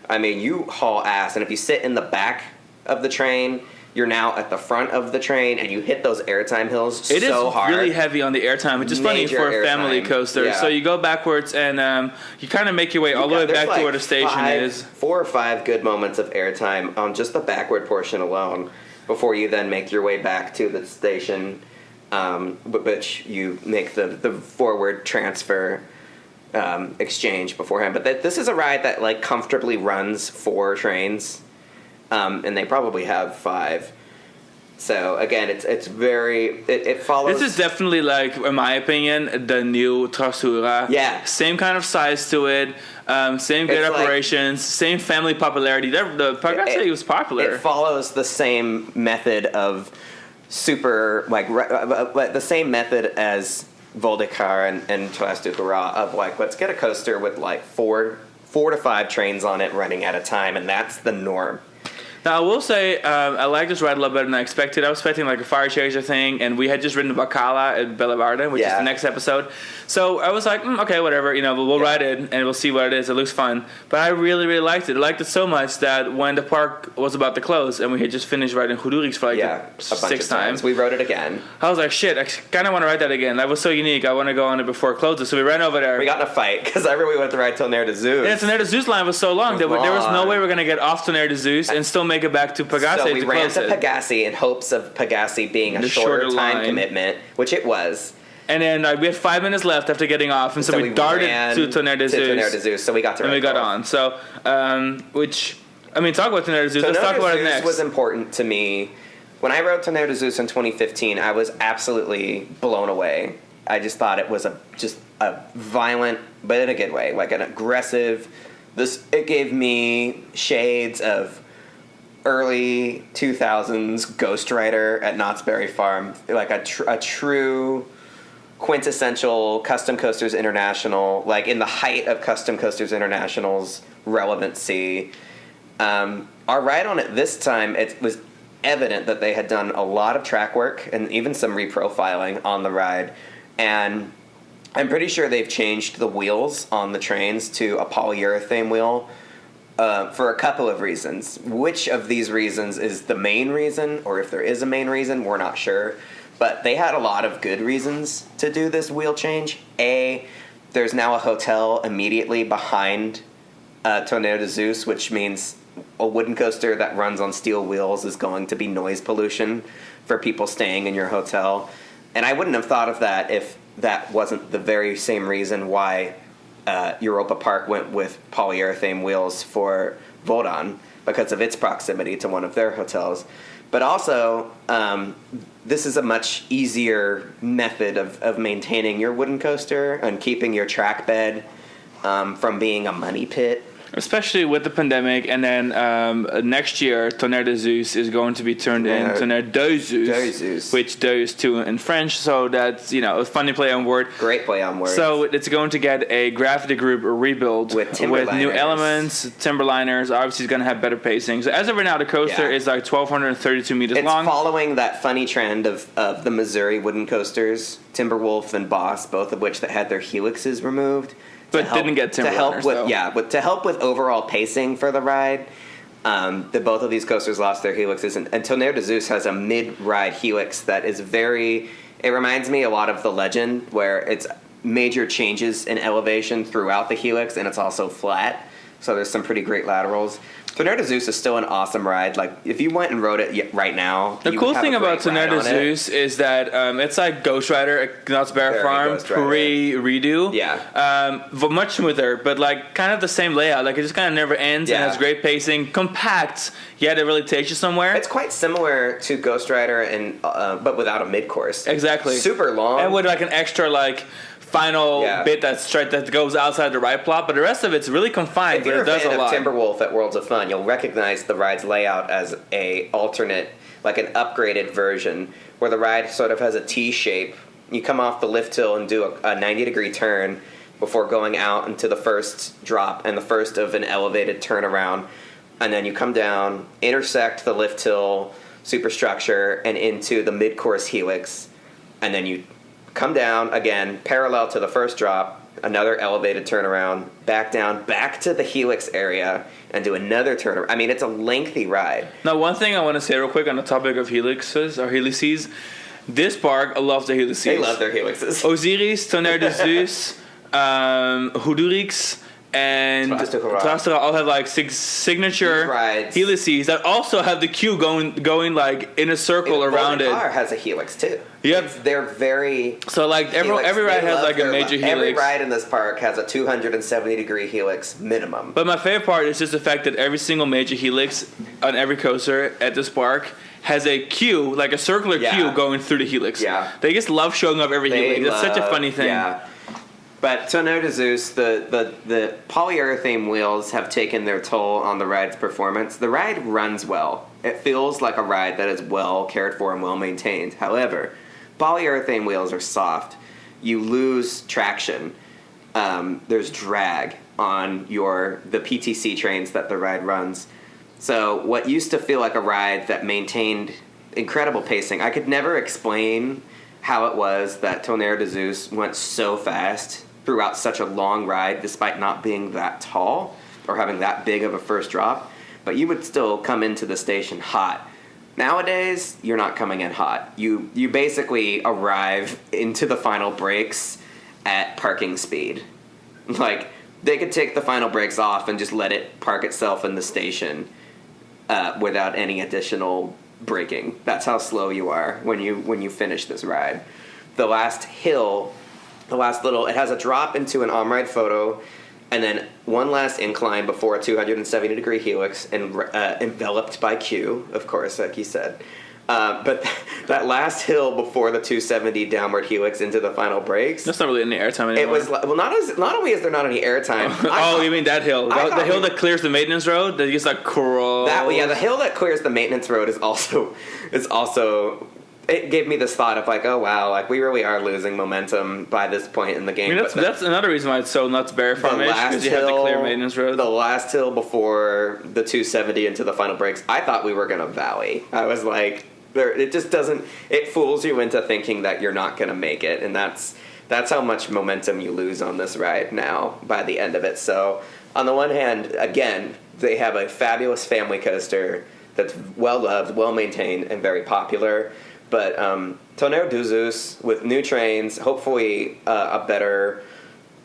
I mean, you haul ass, and if you sit in the back of the train, you're now at the front of the train, and you hit those airtime hills so hard. It is really heavy on the airtime, which is funny for a family coaster. Yeah. So you go backwards, and you kind of make your way all the way back to where the station is. 4 or 5 good moments of airtime on just the backward portion alone, before you then make your way back to the station, which you make the forward transfer exchange beforehand. But this is a ride that like comfortably runs 4 trains. And they probably have 5. So again, it follows. This is definitely, like, in my opinion, the new Trasura. Yeah. Same kind of size to it. Same good It's like- operations. Same family popularity. The Parc Astérix was popular. It follows the same method of the same method as Voldecar and Trasura of like, let's get a coaster with like four to five trains on it running at a time, and that's the norm. Now, I will say, I like this ride a little better than I expected. I was expecting like a fire chaser thing, and we had just ridden Bacala at Bellewaerde, which is the next episode. So I was like, okay, whatever, we'll ride it, and we'll see what it is. It looks fun. But I really, really liked it. I liked it so much that when the park was about to close, and we had just finished riding Goudurix for like a bunch 6 of times. We rode it again. I was like, shit, I kind of want to ride that again. That was so unique. I want to go on it before it closes. So we ran over there. We got in a fight, because I remember we went to ride Tonnerre de Zeus. Yeah, Tonnerre de Zeus line was so long that there was no way we were going to get off Tonnerre de Zeus and still make it back to Parc Astérix. So we ran to Pegassi in hopes of Pegassi being a shorter time line. commitment, which it was. And then we had 5 minutes left after getting off, and so we darted to Tonnerre de Zeus. So we got to and we got on. So, talk about Tonnerre de Zeus. Let's talk about it next. Tonnerre de Zeus was important to me. When I rode Tonnerre de Zeus in 2015, I was absolutely blown away. I just thought it was a violent, but in a good way, like an aggressive. It gave me shades of early 2000s Ghost Rider at Knott's Berry Farm, like a true quintessential Custom Coasters International, like in the height of Custom Coasters International's relevancy. Our ride on it this time, it was evident that they had done a lot of track work and even some reprofiling on the ride, and I'm pretty sure they've changed the wheels on the trains to a polyurethane wheel for a couple of reasons. Which of these reasons is the main reason, or if there is a main reason, we're not sure. But they had a lot of good reasons to do this wheel change. There's now a hotel immediately behind Tonnerre de Zeus, which means a wooden coaster that runs on steel wheels is going to be noise pollution for people staying in your hotel. And I wouldn't have thought of that if that wasn't the very same reason why Europa Park went with polyurethane wheels for Vodan, because of its proximity to one of their hotels. But also, this is a much easier method of maintaining your wooden coaster and keeping your track bed from being a money pit. Especially with the pandemic, and then next year, Tonnerre de Zeus is going to be turned in Tonnerre de Zeus, which de is two in French, so that's, a funny play on word. Great play on words. So it's going to get a Gravity Group rebuild with new elements, timberliners. Obviously, it's going to have better pacing. So as of right now, the coaster is like 1,232 meters long. It's following that funny trend of the Missouri wooden coasters, Timberwolf and Boss, both of which that had their helixes removed. But didn't get timberliners, to help with overall pacing for the ride. Both of these coasters lost their helixes, and Tonnerre de Zeus has a mid-ride helix that is it reminds me a lot of the Legend, where it's major changes in elevation throughout the helix, and it's also flat, so there's some pretty great laterals. Tonnerre de Zeus is still an awesome ride. Like, if you went and rode it right now, the cool thing about Tonnerre de Zeus is that it's like Ghost Rider at Knott's Berry Farm pre-redo. Yeah. But much smoother, but like kind of the same layout. Like, it just kind of never ends and has great pacing. Compact, yet it really takes you somewhere. It's quite similar to Ghost Rider, but without a mid-course. Exactly. Super long. And with like an extra final bit that goes outside the ride plot, but the rest of it's really confined. If you're but it does a fan a lot. of Timberwolf at Worlds of Fun, you'll recognize the ride's layout as a alternate, like an upgraded version, where the ride sort of has a T shape. You come off the lift hill and do a 90-degree turn before going out into the first drop and the first of an elevated turnaround, and then you come down, intersect the lift hill superstructure and into the mid-course helix, and then you come down again, parallel to the first drop, another elevated turnaround, back down, back to the helix area, and do another turnaround. I mean, it's a lengthy ride. Now, one thing I want to say real quick on the topic of helices, this park, I love the helices. They love their helixes. Osiris, Tonnerre de Zeus, Goudurix, and Trasura all have like signature helices that also have the queue going like in a circle around it. Voldecar has a helix too. Yep. They're very... So, like, every ride has, like, a major helix. Every ride in this park has a 270-degree helix minimum. But my favorite part is just the fact that every single major helix on every coaster at this park has a queue, like a circular queue going through the helix. Yeah. They just love showing up every helix. It's such a funny thing. Yeah. But Tonnerre de Zeus, the polyurethane wheels have taken their toll on the ride's performance. The ride runs well. It feels like a ride that is well cared for and well maintained. However, polyurethane wheels are soft. You lose traction. There's drag on the PTC trains that the ride runs. So what used to feel like a ride that maintained incredible pacing, I could never explain how it was that Tonnerre de Zeus went so fast throughout such a long ride despite not being that tall or having that big of a first drop. But you would still come into the station hot. Nowadays, you're not coming in hot. You basically arrive into the final brakes at parking speed. Like, they could take the final brakes off and just let it park itself in the station without any additional braking. That's how slow you are when you finish this ride. The last hill, it has a drop into an on-ride photo, and then one last incline before a 270-degree helix, and enveloped by Q, of course, like you said. But that last hill before the 270 downward helix into the final brakes. That's not really any airtime anymore. It was not only is there not any airtime. You mean that hill? The hill that clears the maintenance road that gets like crawls. The hill that clears the maintenance road is also. It gave me this thought of like, oh wow, like we really are losing momentum by this point in the game. I mean, that's another reason why it's so nuts bear farmage, because you have to clear maintenance road. The last hill before the 270 into the final brakes, I thought we were gonna valley. I was like, it just doesn't. It fools you into thinking that you're not gonna make it, and that's how much momentum you lose on this ride now by the end of it. So on the one hand, again, they have a fabulous family coaster that's well loved, well maintained, and very popular. But Tonnerre de Zeus, with new trains, hopefully a better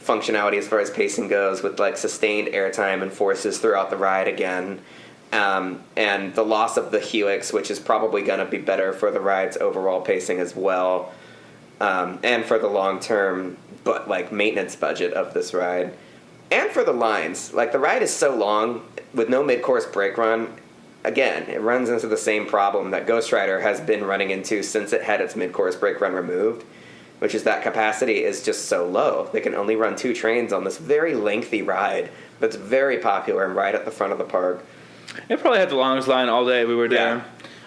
functionality as far as pacing goes, with like sustained airtime and forces throughout the ride again, and the loss of the helix, which is probably going to be better for the ride's overall pacing as well, and for the long-term maintenance budget of this ride, and for the lines. Like, the ride is so long with no mid-course brake run. Again, it runs into the same problem that Ghost Rider has been running into since it had its mid-course brake run removed, which is that capacity is just so low. They can only run 2 trains on this very lengthy ride that's very popular and right at the front of the park. It probably had the longest line all day we were there. Yeah.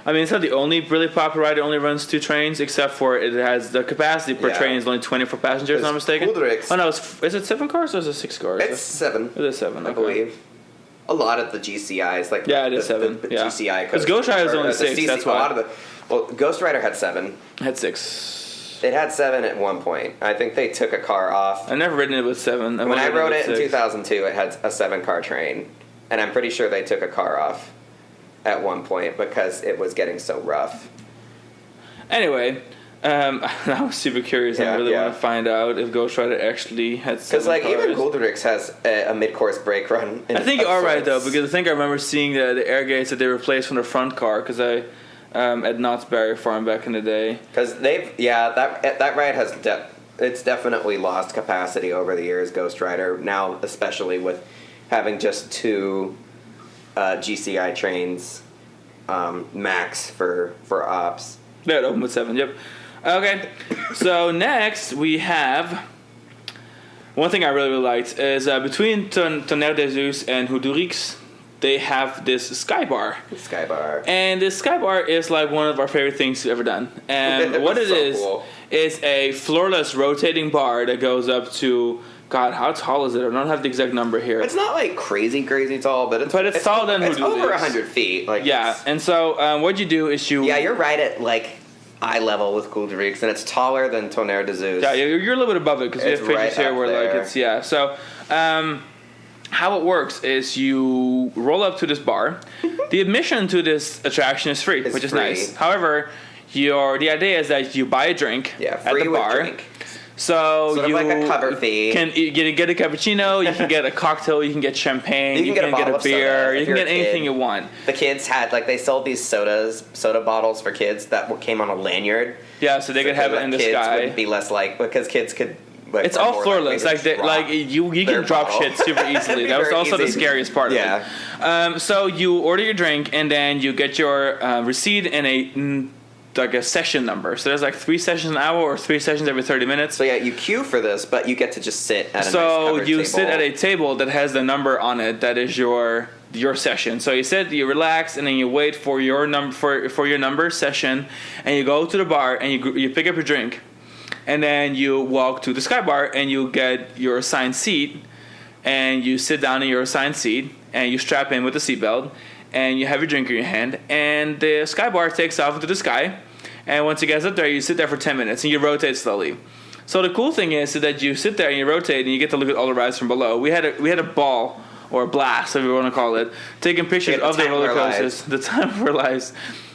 I mean, it's not the only really popular ride that only runs 2 trains, except for it has the capacity per train is only 24 passengers, if I'm not mistaken. Goldrix. Oh, no, is it 7 cars or is it 6 cars? It's 7. It is 7, I believe. A lot of the GCIs, like it is 7. The GCI, because Ghost Rider is only 6. That's why. Ghost Rider had 7. Had 6. It had 7 at one point. I think they took a car off. I've never ridden it with 7. When I rode it in 2002, it had a 7-car train, and I'm pretty sure they took a car off at one point because it was getting so rough. Anyway. I was super curious. I really want to find out if Ghost Rider actually had 7 because cars. Even Goldrix has a mid-course brake run. I think you are right though, because I think I remember seeing the air gates that they replaced from the front car. Because I at Knott's Berry Farm back in the day. Because that ride has it's definitely lost capacity over the years. Ghost Rider now, especially with having just 2 GCI trains max for ops. Yeah, it opened with 7. Yep. Okay, so next we have one thing I really liked is between Tonnerre de Zeus and Goudurix, they have this sky bar. And this sky bar is like one of our favorite things we've ever done. And what it is cool. Is a floorless rotating bar that goes up to, God, how tall is it? I don't have the exact number here. It's not like crazy tall, but it's taller than Goudurix. It's over 100 feet. And so what you do is you're right at like eye level with Goudurix, and it's taller than Tonnerre de Zeus. Yeah, you're a little bit above it because we have pictures here where there. Like it's So, how it works is you roll up to this bar. The admission to this attraction is free, which is nice. However, the idea is that you buy a drink at the bar. So Sort of you like a cover fee. can get a cappuccino, you can get a cocktail, you can get champagne, you can get a beer, you can get anything you want. The kids had, like, they sold these soda bottles for kids that came on a lanyard. Yeah, so they could have it in the kids sky. Would be less like, because kids could. Like, it's all floorless. Like you can drop bottle. shit super easily. That was also the scariest part of it. So you order your drink and then you get your receipt and a session number. So there's like 3 sessions an hour or 3 sessions every 30 minutes. So yeah, you queue for this, but you get to just sit at a nice covered you table. sit at a table that has the number on it that is your session. So you sit, you relax, and then you wait for your number for your number session, and you go to the bar and you pick up your drink, and then you walk to the Sky Bar and you get your assigned seat, and you sit down in your assigned seat and you strap in with the seatbelt, and you have your drink in your hand, and the Sky Bar takes off into the sky. And once it gets up there, you sit there for 10 minutes and you rotate slowly. So the cool thing is that you sit there and you rotate and you get to look at all the rides from below. We had a ball, or a blast, if you want to call it, taking pictures of the roller coasters. The time of our lives.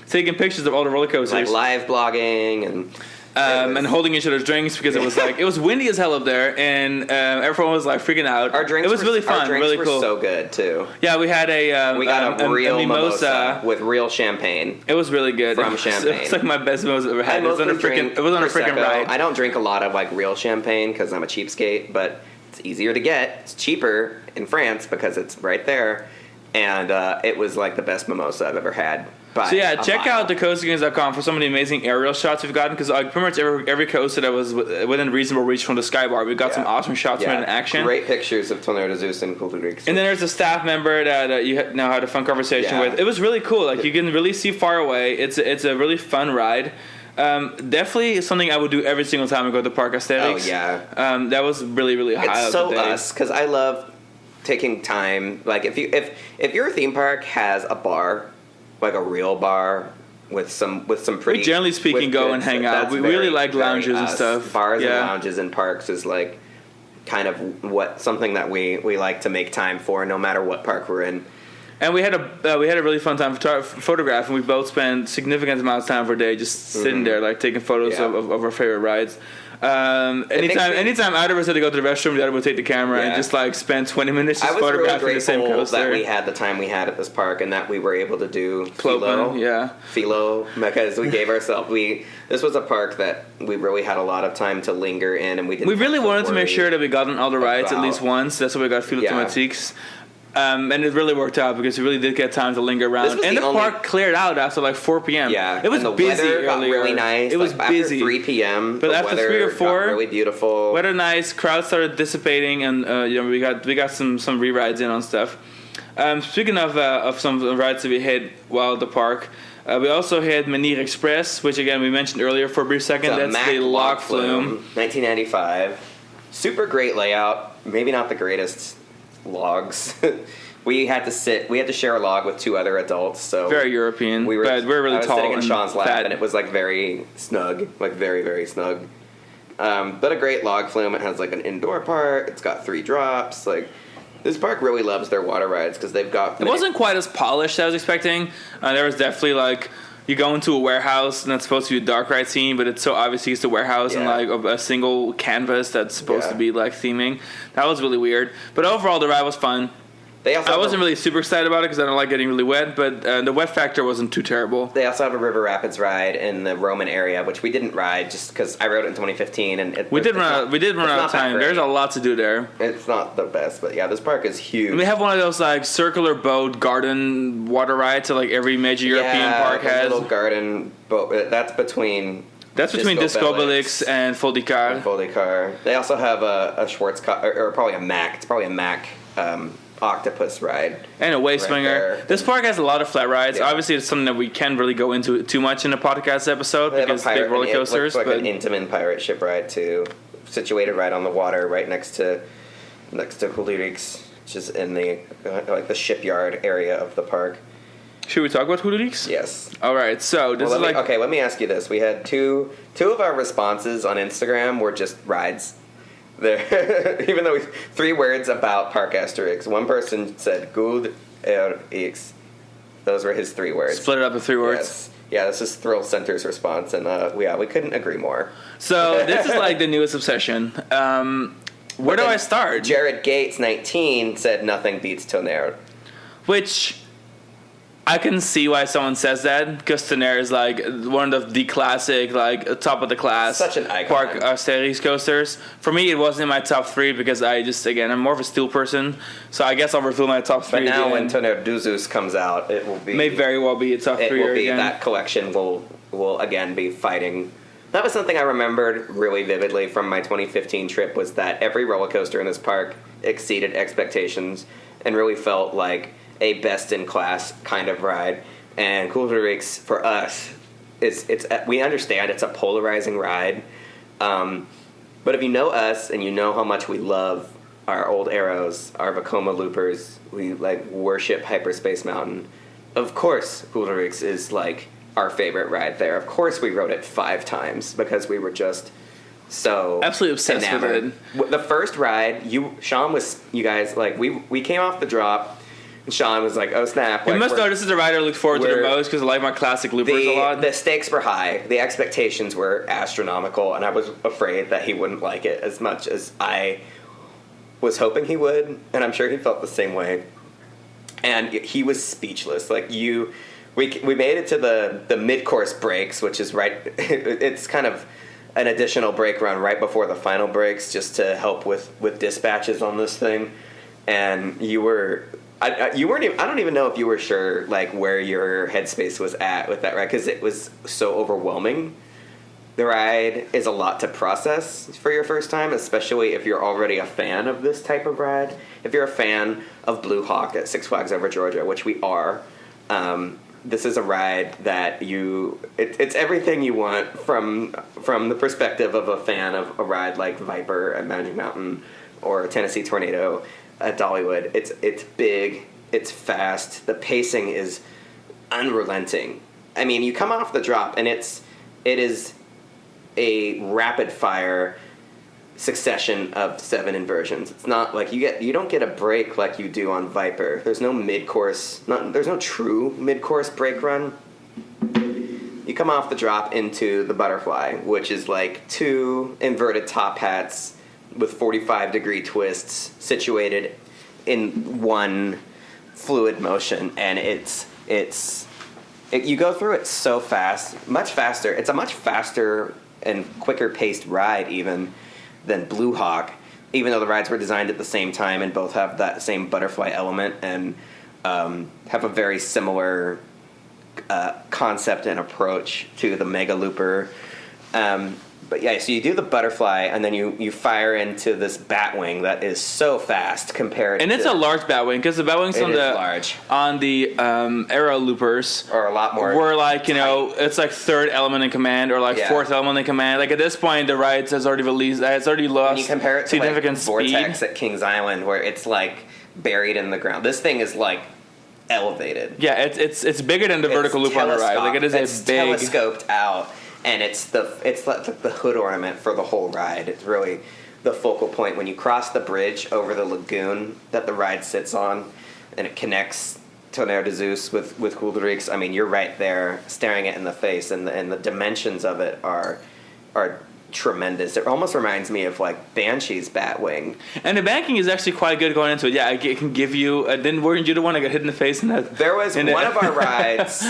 Taking pictures of all the roller coasters. Like live blogging and holding each other's drinks because it was windy as hell up there, and everyone was like freaking out. Our drinks it was really fun, really cool. Were so good too. Yeah, we had we got a real mimosa with real champagne. It was really good. From Champagne. It's like my best mimosa I've ever had. It was on a freaking ride. I don't drink a lot of like real champagne because I'm a cheapskate, but it's easier to get. It's cheaper in France because it's right there, and it was like the best mimosa I've ever had. So yeah, check out thecoastergames.com for some of the amazing aerial shots we've gotten, because like pretty much every coaster that was within reasonable reach from the Sky Bar, we've got some awesome shots from it in action. Great pictures of Tornado Zeus and Kulturix. And then there's a staff member that you now had a fun conversation with. It was really cool. Like you can really see far away. It's a really fun ride. Definitely something I would do every single time I go to Parc Astérix. Oh yeah. That was really, really high. It's so us, because I love taking time. Like if your theme park has a bar, like a real bar with some pretty. We generally speaking go and hang out. We really like lounges and stuff. Bars and lounges and parks is like kind of something that we like to make time for, no matter what park we're in. And we had a really fun time photographing. We both spent significant amounts of time per day just sitting there, like taking photos of our favorite rides. Anytime either of us had to go to the restroom, the other would take the camera and just like spend 20 minutes just photographing really the same coaster. That we had the time we had at this park, and that we were able to do Philo, because we gave ourselves. This was a park that we really had a lot of time to linger in, and we really wanted to make sure that we got on all the rides at least once. That's why we got Philo Tematiques. And it really worked out because we really did get time to linger around. And the park cleared out after like 4 p.m. Yeah, it was and the busy weather got earlier. Really nice. It was busy. After 3 p.m. But after 3 or 4, got really beautiful. Weather nice. Crowds started dissipating, and we got some re-rides in on stuff. Speaking of some rides that we hit while at the park. We also had Menhir Express, which again we mentioned earlier for a brief second. That's the log flume. 1995. Super great layout. Maybe not the greatest logs. We had to share a log with 2 other adults. So very European. We're really tall. Sitting in Sean's lap, fat. and it was like very snug, like very, very snug. But a great log flume. It has like an indoor part. It's got 3 drops. Like this park really loves their water rides because they've got. It wasn't quite as polished as I was expecting. There was definitely like you go into a warehouse and that's supposed to be a dark ride scene, but it's so obviously it's the warehouse and like a single canvas that's supposed to be like theming. That was really weird. But overall, the ride was fun. I wasn't really super excited about it because I don't like getting really wet, but the wet factor wasn't too terrible. They also have a River Rapids ride in the Roman area, which we didn't ride just because I rode it in 2015, and we did run out of time. There's a lot to do there. It's not the best, but yeah, this park is huge. And we have one of those like circular boat garden water rides that like every major European park has. Little garden boat. That's between Disco Obelix and Fol de Car. They also have a Schwartz or probably a Mack. It's probably a Mack. Octopus ride and a wave swinger. This park has a lot of flat rides. Obviously, it's something that we can't really go into too much in a podcast episode because big roller coasters. It looks like an Intamin pirate ship ride too, situated right on the water, right next to Kulturix, which is in the the shipyard area of the park. Should we talk about Kulturix? Yes. All right. So let me ask you this: we had two of our responses on Instagram were just rides. There, even though 3 words about Parc Astérix. One person said "Good X." Those were his 3 words. Split it up in 3 words. Yeah, this is Thrill Center's response, and we couldn't agree more. So this is like the newest obsession. Where do I start? Jared Gates, 19, said nothing beats Tonnerre. Which I can see why someone says that, because Tonnerre is like one of the classic, like top of the class, such an icon. Parc Astérix coasters. For me, it wasn't in my top 3 because I'm more of a steel person, so I guess I'll reveal my top 3. But now when Tonnerre du Zeus comes out, it will be may very well be a top 3. It will be again. That collection will again be fighting. That was something I remembered really vividly from my 2015 trip, was that every roller coaster in this park exceeded expectations and really felt like a best-in-class kind of ride. And Coolderix, for us, we understand it's a polarizing ride. But if you know us and you know how much we love our old arrows, our Vekoma loopers, we like worship Hyperspace Mountain, of course Coolderix is like our favorite ride there. Of course we rode it 5 times because we were just so absolutely obsessed enamored with it. The first ride, you guys, like we came off the drop. And Sean was like, oh snap. You like, must know this is the ride I look forward to the most because I like my classic loopers a lot. The stakes were high. The expectations were astronomical, and I was afraid that he wouldn't like it as much as I was hoping he would, and I'm sure he felt the same way. And he was speechless. Like we made it to the mid-course breaks, which is right. It's kind of an additional brake run right before the final breaks, just to help with dispatches on this thing. And you weren't even, I don't even know if you were sure like where your headspace was at with that ride, because it was so overwhelming. The ride is a lot to process for your first time, especially if you're already a fan of this type of ride. If you're a fan of Blue Hawk at Six Flags Over Georgia, which we are, this is a ride that it's everything you want from the perspective of a fan of a ride like Viper at Magic Mountain or Tennessee Tornado at Dollywood. It's big, it's fast, the pacing is unrelenting. I mean, you come off the drop and it is a rapid fire succession of 7 inversions. It's not like you don't get a break like you do on Viper. There's no there's no true mid-course brake run. You come off the drop into the butterfly, which is like 2 inverted top hats with 45-degree twists situated in one fluid motion, and you go through it so fast, much faster. It's a much faster and quicker paced ride even than Blue Hawk, even though the rides were designed at the same time and both have that same butterfly element and have a very similar concept and approach to the Mega Looper. But yeah, so you do the butterfly, and then you fire into this Batwing that is so fast compared. And it's a large Batwing, because the Batwings on the Arrow loopers are a lot more. Were like it's like 3rd element in command or like 4th element in command. Like at this point, the ride has already lost. When you compare it to significant like speed. Vortex at Kings Island, where it's like buried in the ground. This thing is like elevated. Yeah, it's bigger than the vertical loop on the ride. Like it's big, telescoped out. And it's like the hood ornament for the whole ride. It's really the focal point when you cross the bridge over the lagoon that the ride sits on, and it connects Tonnerre de Zeus with Coolderix. I mean, you're right there, staring it in the face, and the dimensions of it are tremendous. It almost reminds me of like Banshee's Batwing. And the banking is actually quite good going into it. Yeah, it can give you. Weren't you the one that got hit in the face? There was one of our rides.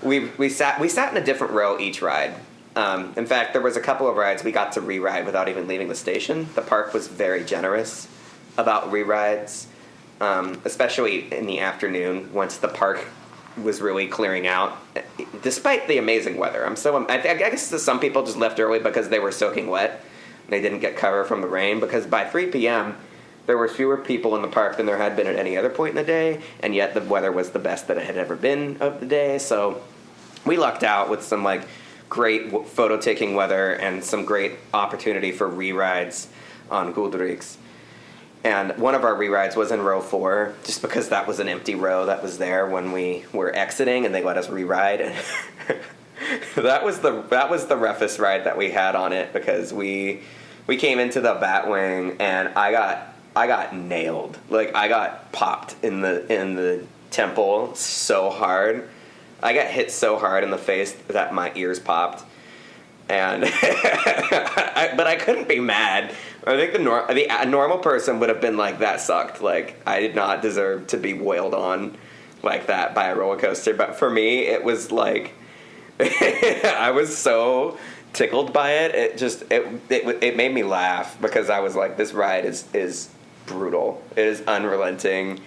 We sat in a different row each ride. In fact, there was a couple of rides we got to re-ride without even leaving the station. The park was very generous about re-rides, especially in the afternoon once the park was really clearing out, despite the amazing weather. I guess some people just left early because they were soaking wet. They didn't get cover from the rain, because by 3 p.m. there were fewer people in the park than there had been at any other point in the day, and yet the weather was the best that it had ever been of the day. So we lucked out with some like great photo-taking weather and some great opportunity for re-rides on Coolderix. And one of our re-rides was in row 4, just because that was an empty row that was there when we were exiting, and they let us re-ride. And that was the roughest ride that we had on it, because we came into the Batwing and I got nailed. Like I got popped in the temple so hard. I got hit so hard in the face that my ears popped. And but I couldn't be mad. I think a normal person would have been like, that sucked. Like, I did not deserve to be wailed on like that by a roller coaster. But for me, it was like, I was so tickled by it. It just, it made me laugh because I was like, this ride is brutal. It is unrelenting.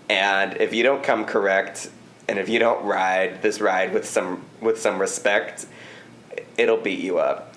And if you don't come correct, and if you don't ride this ride with some respect, it'll beat you up.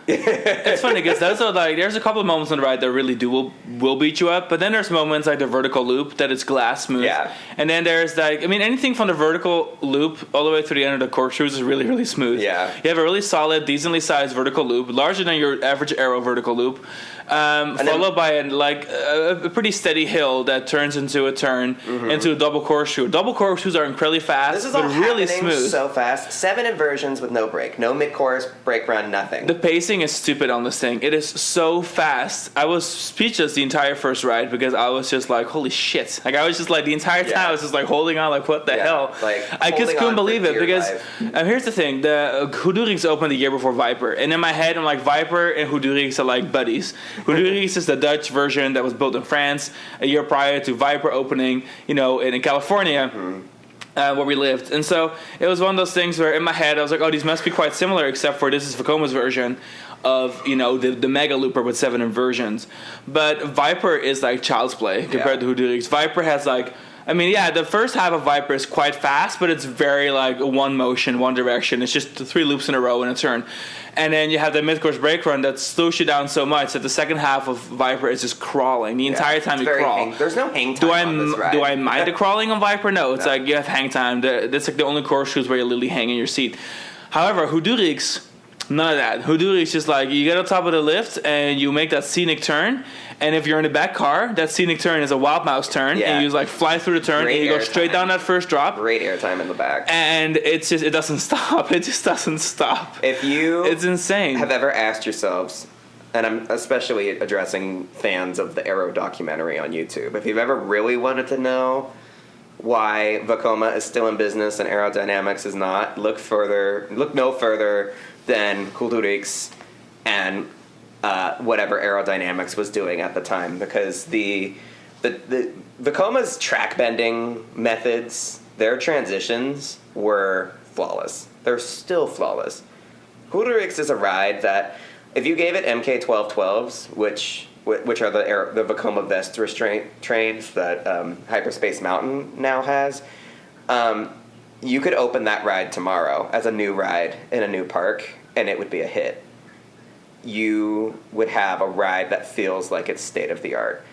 It's funny because there's a couple of moments on the ride that really will beat you up, but then there's moments like the vertical loop that is glass smooth. Yeah. And then there's anything from the vertical loop all the way to the end of the corkscrews is really, really smooth. Yeah. You have a really solid, decently sized vertical loop, larger than your average aero vertical loop, followed by a pretty steady hill that turns into a turn into a double corkscrew. Double corkscrews are incredibly fast, this is but all really happening smooth. So fast. 7 inversions with no break, no mid-course break run, nothing. The pacing is stupid on this thing. It is so fast. I was speechless the entire first ride because I was just like, holy shit. Like, I was just like, the entire time I was just like holding on, like, what the hell? Like, I just couldn't believe it because here's the thing. The Goudurix opened the year before Viper. And in my head, I'm like, Viper and Goudurix are like buddies. Goudurix is the Dutch version that was built in France a year prior to Viper opening, in California. Where we lived. And so it was one of those things where in my head I was like, oh, these must be quite similar, except for this is Vekoma's version of, the Mega Looper with 7 inversions. But Viper is like child's play compared to Goudurix. Viper has the first half of Viper is quite fast, but it's very like one motion, one direction. It's just 3 loops in a row and a turn. And then you have the mid-course brake run that slows you down so much that the second half of Viper is just crawling. The entire time you crawl. There's no hang time on this ride. Do I mind the crawling on Viper? No. It's like you have hang time. That's like the only corkscrews where you literally hang in your seat. However, Goudurix, none of that. Goudurix is like you get on top of the lift and you make that scenic turn. And if you're in the back car, that scenic turn is a wild mouse turn, and you like fly through the turn, and you go straight down that first drop. Great airtime in the back, and it doesn't stop. It just doesn't stop. It's insane. Have ever asked yourselves, and I'm especially addressing fans of the Aero documentary on YouTube, if you've ever really wanted to know why Vekoma is still in business and aerodynamics is not, look no further than Goudurix and whatever aerodynamics was doing at the time, because the Vekoma's track bending methods, their transitions were flawless. They're still flawless. Goudurix is a ride that if you gave it MK1212s, which are the Vekoma vest restraint trains that Hyperspace Mountain now has, you could open that ride tomorrow as a new ride in a new park, and it would be a hit. You would have a ride that feels like it's state-of-the-art.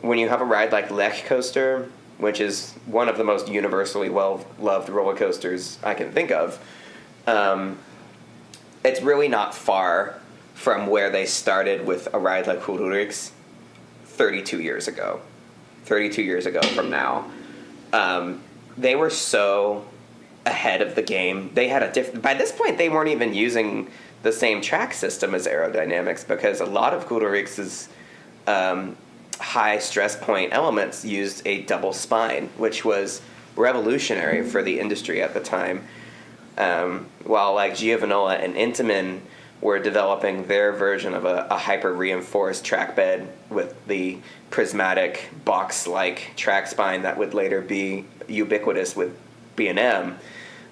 When you have a ride like Lech Coaster, which is one of the most universally well-loved roller coasters I can think of, it's really not far from where they started with a ride like Goudurix 32 years ago. 32 years ago from now. They were so ahead of the game. They had by this point, they weren't even using the same track system as aerodynamics, because a lot of Goudurix's high stress point elements used a double spine, which was revolutionary for the industry at the time. While like Giovanola and Intamin were developing their version of a hyper reinforced track bed with the prismatic box-like track spine that would later be ubiquitous with B&M,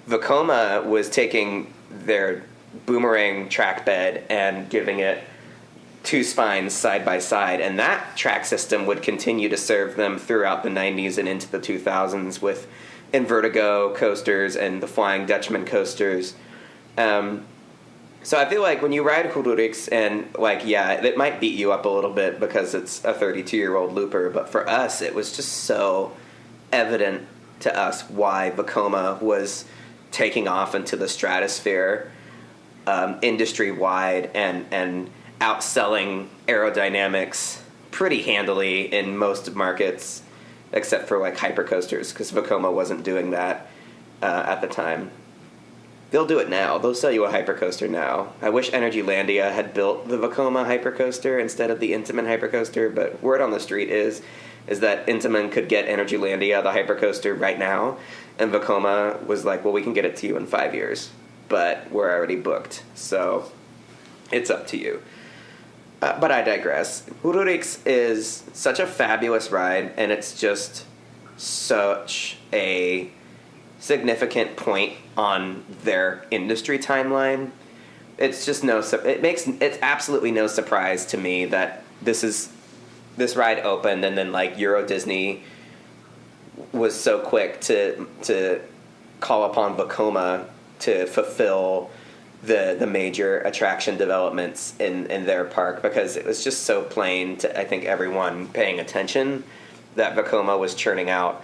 Vekoma was taking their boomerang track bed and giving it 2 spines side by side, and that track system would continue to serve them throughout the 90s and into the 2000s with Invertigo coasters and the Flying Dutchman coasters. So I feel like when you ride Goudurix, and it might beat you up a little bit because it's a 32-year-old looper, but for us it was just so evident to us why Vekoma was taking off into the stratosphere industry-wide and outselling aerodynamics pretty handily in most markets, except for like hypercoasters, because Vekoma wasn't doing that at the time. They'll do it now. They'll sell you a hypercoaster now. I wish Energylandia had built the Vekoma hypercoaster instead of the Intamin hypercoaster, but word on the street is is that Intamin could get Energylandia, the hypercoaster, right now, and Vekoma was like, well, we can get it to you in 5 years, but we're already booked, so it's up to you. But I digress. Hururix is such a fabulous ride, and it's just such a significant point on their industry timeline. It's just it's absolutely no surprise to me that this ride opened, and then like Euro Disney was so quick to call upon Vekoma to fulfill the major attraction developments in their park, because it was just so plain to, I think, everyone paying attention that Vekoma was churning out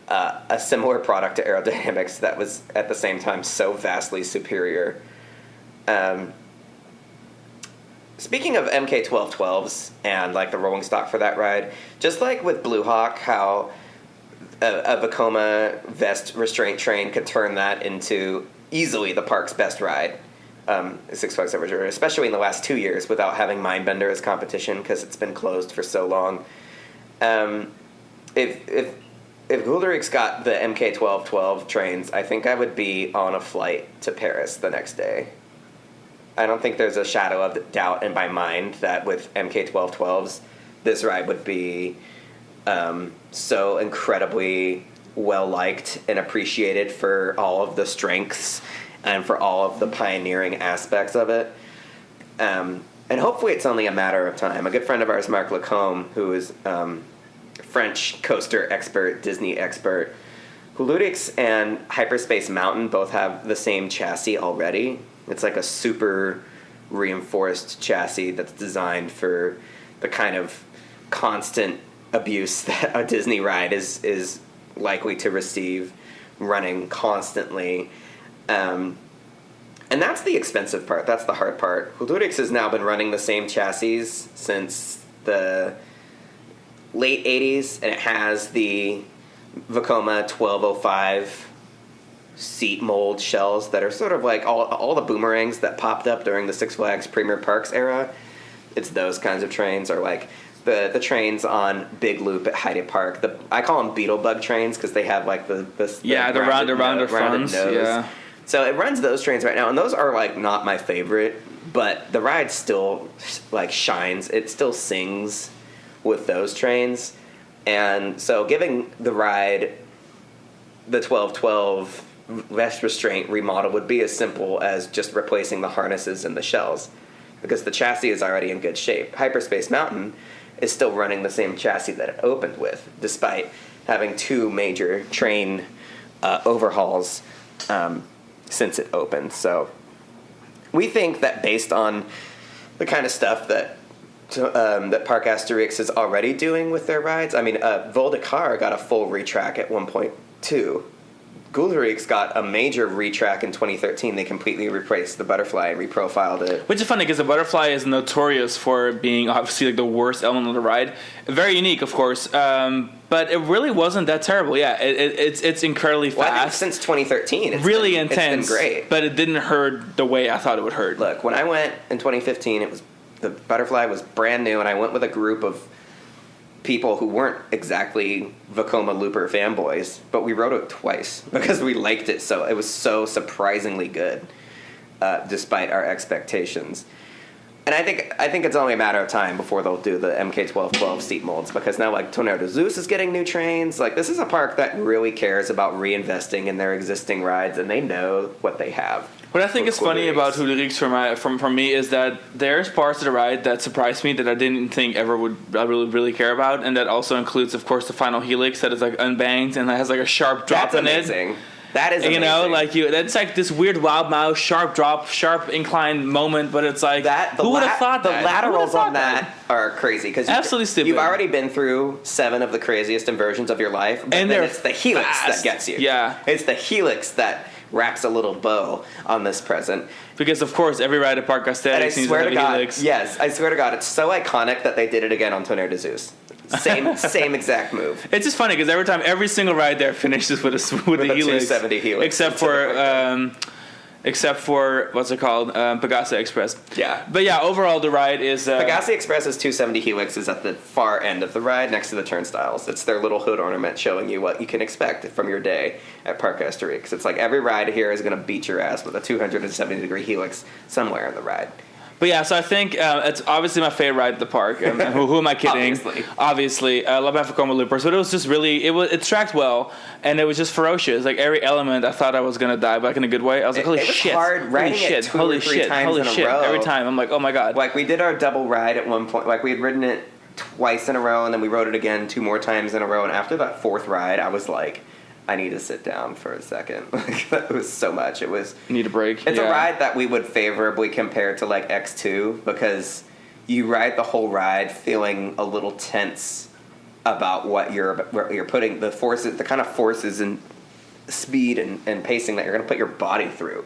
a similar product to Aerodynamics that was at the same time so vastly superior. Speaking of MK1212s and like the rolling stock for that ride, just like with Blue Hawk, how a Vekoma vest restraint train could turn that into easily the park's best ride. Six Flags Over Journey, especially in the last 2 years without having Mindbender as competition because it's been closed for so long. If Hururix got the MK1212 trains, I think I would be on a flight to Paris the next day. I don't think there's a shadow of doubt in my mind that with MK1212s, this ride would be so incredibly well-liked and appreciated for all of the strengths and for all of the pioneering aspects of it. And hopefully it's only a matter of time. A good friend of ours, Marc Lacombe, who is French coaster expert, Disney expert, Hururix and Hyperspace Mountain both have the same chassis already. It's like a super reinforced chassis that's designed for the kind of constant abuse that a Disney ride is likely to receive, running constantly. And that's the expensive part. That's the hard part. Hururix has now been running the same chassis since the late 80s, and it has the Vekoma 1205 seat mold shells that are sort of like all the boomerangs that popped up during the Six Flags Premier Parks era. It's those kinds of trains, or like the trains on Big Loop at Heide Park. I call them Beetlebug trains because they have like the rounded fronts. Nose. Yeah. So it runs those trains right now, and those are like not my favorite, but the ride still like shines. It still sings with those trains, and so giving the ride the 1212 vest restraint remodel would be as simple as just replacing the harnesses and the shells, because the chassis is already in good shape. Hyperspace Mountain is still running the same chassis that it opened with, despite having two major train overhauls since it opened. So we think that based on the kind of stuff that Parc Astérix is already doing with their rides, I mean, Vol de Car got a full retrack at 1.2. Hururix got a major retrack in 2013. They completely replaced the Butterfly and reprofiled it. Which is funny because the Butterfly is notorious for being obviously like the worst element of the ride. Very unique, of course, but it really wasn't that terrible. Yeah, it's incredibly fast. Well, I think since 2013, it's really been, intense. It's been great, but it didn't hurt the way I thought it would hurt. Look, when I went in 2015, the Butterfly was brand new, and I went with a group of people who weren't exactly Vekoma Looper fanboys, but we rode it twice because we liked it so. It was so surprisingly good, despite our expectations. And I think it's only a matter of time before they'll do the MK1212 seat molds, because now like Tonnerre de Zeus is getting new trains. Like, this is a park that really cares about reinvesting in their existing rides, and they know what they have. What I think is funny about Hururix for me is that there's parts of the ride that surprised me that I didn't think I would really care about, and that also includes, of course, the final helix that is like unbanked and has like a sharp drop in it. That is amazing. You know, like that's like this weird wild mouse, sharp drop, sharp incline moment, but it's like, who would have thought that? The laterals on that are crazy, because absolutely stupid. You've already been through 7 of the craziest inversions of your life, but and then it's the helix fast. That gets you. Yeah. It's the helix that wraps a little bow on this present. Because, of course, every ride at Parc Astérix needs to have a helix. Yes, I swear to God, it's so iconic that they did it again on Tonnerre de Zeus. Same exact move. It's just funny because every single ride there finishes with a helix. 270 helix. Except for except for what's it called, Pegasi Express. Yeah. But yeah, overall the ride is Pegasi Express's 270 Helix is at the far end of the ride, next to the turnstiles. It's their little hood ornament showing you what you can expect from your day at Parc Astérix. It's like every ride here is going to beat your ass with a 270-degree Helix somewhere in the ride. But yeah, so I think it's obviously my favorite ride at the park. Who am I kidding? Obviously, La Bafacoma Loopers. But it was just really, it tracked well, and it was just ferocious. Like every element, I thought I was gonna die, but like in a good way. I was like, holy shit! It was hard riding it two or three times in a row. Every time, I'm like, oh my god. Like we did our double ride at one point. Like we had ridden it twice in a row, and then we rode it again 2 more times in a row. And after that 4th ride, I was like, I need to sit down for a second. Like that was so much. It was need a break. It's a ride that we would favorably compare to like X2 because you ride the whole ride feeling a little tense about what you're putting the kind of forces and speed and pacing that you're going to put your body through.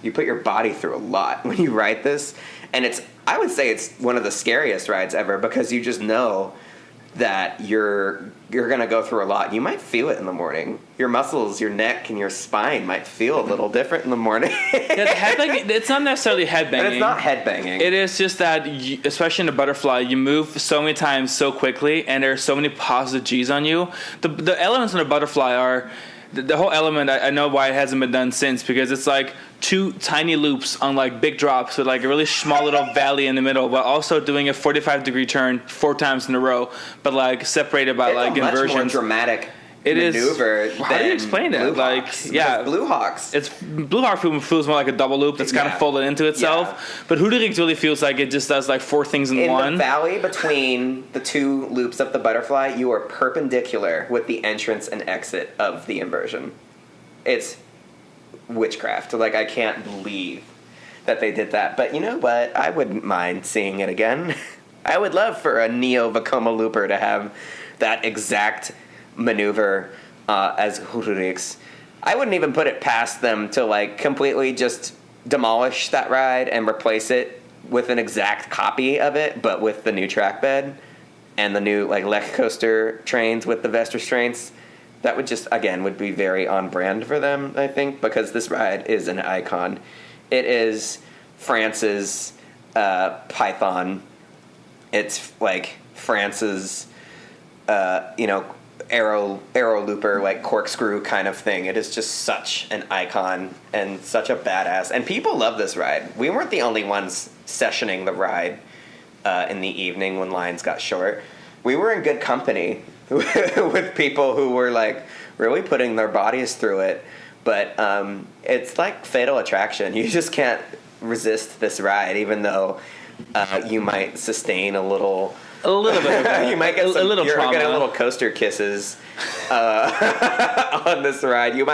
You put your body through a lot when you ride this, and I would say it's one of the scariest rides ever because you just know that you're going to go through a lot. You might feel it in the morning. Your muscles, your neck, and your spine might feel a little different in the morning. It's not necessarily headbanging. But it's not headbanging. It is just that, especially in a butterfly, you move so many times so quickly, and there are so many positive G's on you. The elements in a butterfly are... The whole element, I know why it hasn't been done since, because it's like 2 tiny loops on like big drops with like a really small little valley in the middle, but also doing a 45-degree turn 4 times in a row, but like separated by like inversions. It's a much more dramatic maneuver. How do you explain that? Like, yeah, Blue Hawks. It's Blue Hawk feels more like a double loop that's kind of folded into itself. Yeah. But Hooterix really feels like it just does like 4 things in one. In the valley between the 2 loops of the butterfly, you are perpendicular with the entrance and exit of the inversion. It's witchcraft. Like I can't believe that they did that. But you know what? I wouldn't mind seeing it again. I would love for a Neo Vekoma Looper to have that exact maneuver as Hooterix. I wouldn't even put it past them to like completely just demolish that ride and replace it with an exact copy of it, but with the new track bed and the new like Lech coaster trains with the vest restraints. That would just would be very on brand for them, I think, because this ride is an icon. It is France's Python. It's like France's arrow looper, like corkscrew kind of thing. It is just such an icon and such a badass. And people love this ride. We weren't the only ones sessioning the ride in the evening when lines got short. We were in good company with people who were like really putting their bodies through it. But it's like Fatal Attraction. You just can't resist this ride, even though you might sustain a little bit. You might get a little trauma. Get a little coaster kisses on this ride. You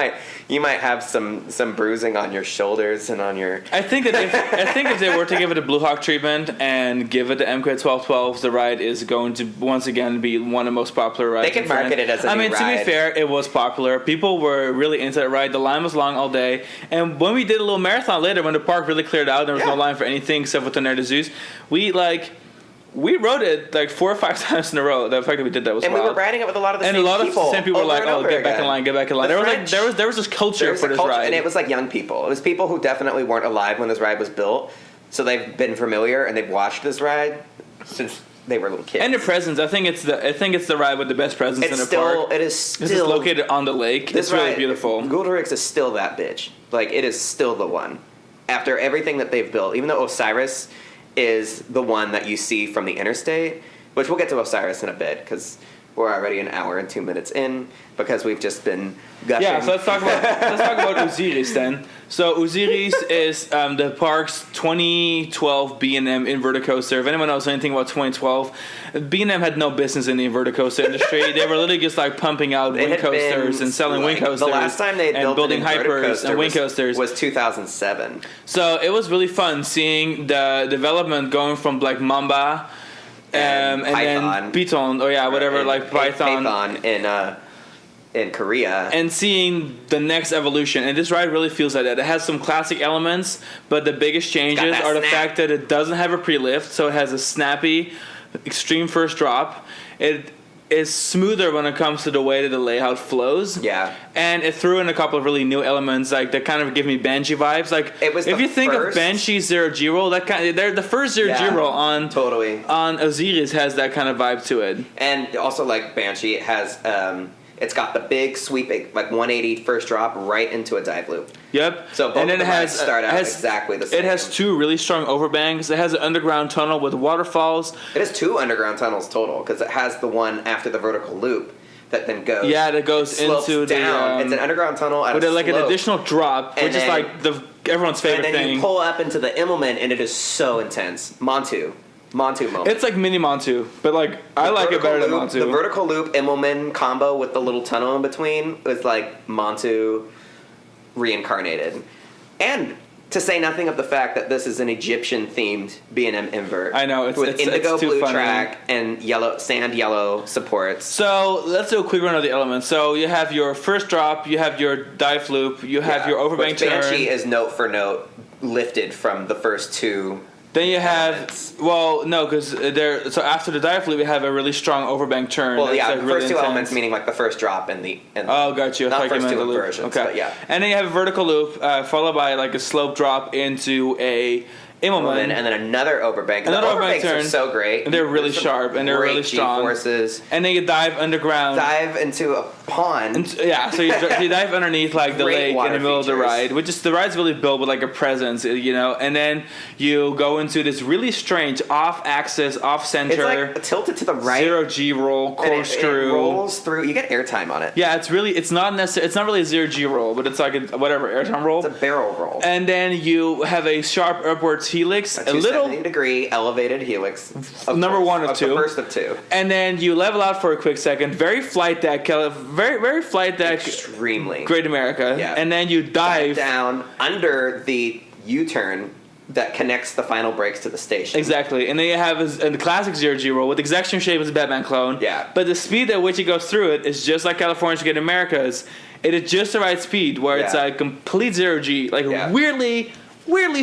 might have some bruising on your shoulders and on your. I think if they were to give it a Blue Hawk treatment and give it the MK 1212s, the ride is going to once again be one of the most popular rides. They can market it as a new ride. To be fair, it was popular. People were really into that ride. The line was long all day, and when we did a little marathon later, when the park really cleared out, there was no line for anything except for Tonnerre de Zeus. We rode it like 4 or 5 times in a row. The fact that we did that was wild. And we were riding it with a lot of the same people. And a lot of the same people were like, "Oh, get back in line, get back in line." There was this culture for this ride, and it was like young people. It was people who definitely weren't alive when this ride was built, so they've been familiar and they've watched this ride since they were little kids. And the presence, I think it's the ride with the best presence in the park. It is still. This is located on the lake. It's really beautiful. Hooterix is still that bitch. Like it is still the one. After everything that they've built, even though Osiris is the one that you see from the interstate, which we'll get to Osiris in a bit because we're already an hour and 2 minutes in because we've just been gushing. Yeah, so let's talk about Osiris then. So Osiris is the park's 2012 B&M inverted coaster. If anyone knows anything about 2012, B&M had no business in the inverted coaster industry. They were literally just like pumping out wing coasters and selling wing coasters. The last time they built building an inverted hypers coaster and wing coasters was 2007. So it was really fun seeing the development going from like Mamba and then Python, Python in Korea, and seeing the next evolution. And this ride really feels like that. It has some classic elements, but the biggest changes are the fact that it doesn't have a pre-lift, so it has a snappy, extreme first drop. It is smoother when it comes to the way that the layout flows. Yeah. And it threw in a couple of really new elements, like that kind of give me Banshee vibes. Like It was if the you think of first- Banshee Zero G roll, that kind of, they're the first Zero G roll on totally. on Osiris has that kind of vibe to it. And also, like Banshee, it has it's got the big sweeping, like 180 first drop right into a dive loop. Yep. So both and then of the it rides has start out it has, exactly the same. It has two really strong overbanks. It has an underground tunnel with waterfalls. It has 2 underground tunnels total because it has the one after the vertical loop that then goes. Yeah, that goes slopes into down. the. It's an underground tunnel at with a like an slope. additional drop, And which is then- like everyone's favorite And then thing. you pull up into the Immelman, and it is so intense. Montu moment. It's like mini Montu, but like I like it better than loop, Montu. The vertical loop Immelman combo with the little tunnel in between is like Montu reincarnated. And to say nothing of the fact that this is an Egyptian-themed B&M invert. I know, it's- with it's indigo too blue funny. track and sand yellow supports. So let's do a quick run of the elements. So you have your first drop, you have your dive loop, you have your overbank Which turn. Banshee is note for note lifted from the first 2. Then you have elements. because there. So after the dive loop, you have a really strong overbank turn. Well, that's, yeah, like, the really first 2 intense. elements meaning like the first drop and the. Oh, got you. I Not thought you first meant 2 the loop. inversions, Okay. but yeah. And then you have a vertical loop followed by like a slope drop into a Immelman. And then another overbank. Another the overbank overbanks turn. are so great. And they're really There's some sharp, and they're great really strong. G-forces. And then you dive underground. Dive into a pond. So you dive underneath like the Great lake in water the middle of the features. ride, which is the ride's really built with like a presence, and then you go into this really strange off-axis, It's off-center, like tilted to the right. zero G roll and corkscrew. It rolls through. You get airtime on it. Yeah, it's not necessarily. It's not really a zero G roll, but it's like a whatever airtime roll. It's a barrel roll. And then you have a sharp upwards helix, A a little 270-degree elevated helix. Number one of 2. The first of 2. and then you level out for a quick second. Very flight deck, very flight deck. Extremely. Great America. Yeah. And then you dive. down under the U-turn that connects the final brakes to the station. Exactly. And then you have a classic zero G roll with the exact same shape as a Batman clone. Yeah. But the speed at which it goes through it is just like California's Great America's. It is just the right speed where it's Yeah. like complete zero G, like Yeah. weirdly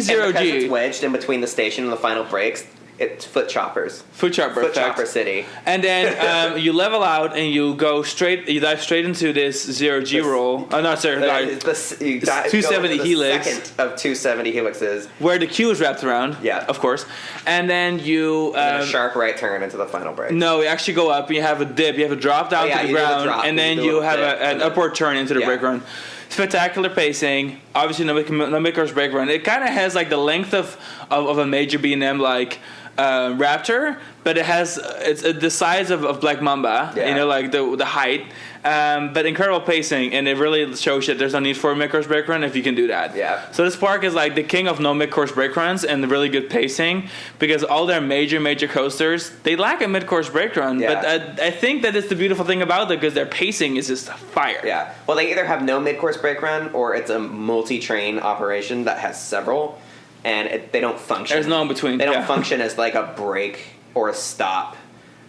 zero And because G. it's wedged in between the station and the final brakes, it's foot choppers. Foot chopper Foot effect. chopper city. And then you level out and you dive straight into this zero G roll. Oh, no, sorry, You dive, 270 go into the helix. second of 270 helixes. where the Q is wrapped around. Yeah. Of course. And then you. And then a sharp right turn into the final brake. No, you actually go up and you have a dip. You have a drop down yeah, to the you do the ground, drop, and you then do a you little have dip, an and then- upward turn into the Yeah. brake run. Spectacular pacing. Obviously, no Mickers brake run. It kind of has like the length of a major B&M like Raptor, but it's the size of Black Mamba. Yeah. You know, like the height. But incredible pacing, and it really shows that there's no need for a mid-course brake run if you can do that. Yeah. So this park is like the king of no mid-course brake runs and really good pacing, because all their major coasters, they lack a mid-course brake run. Yeah. But I think that is the beautiful thing about it, because their pacing is just fire. Yeah. Well, they either have no mid-course brake run, or it's a multi-train operation that has several, and they don't function. There's no in between. They don't Yeah. function as like a break or a stop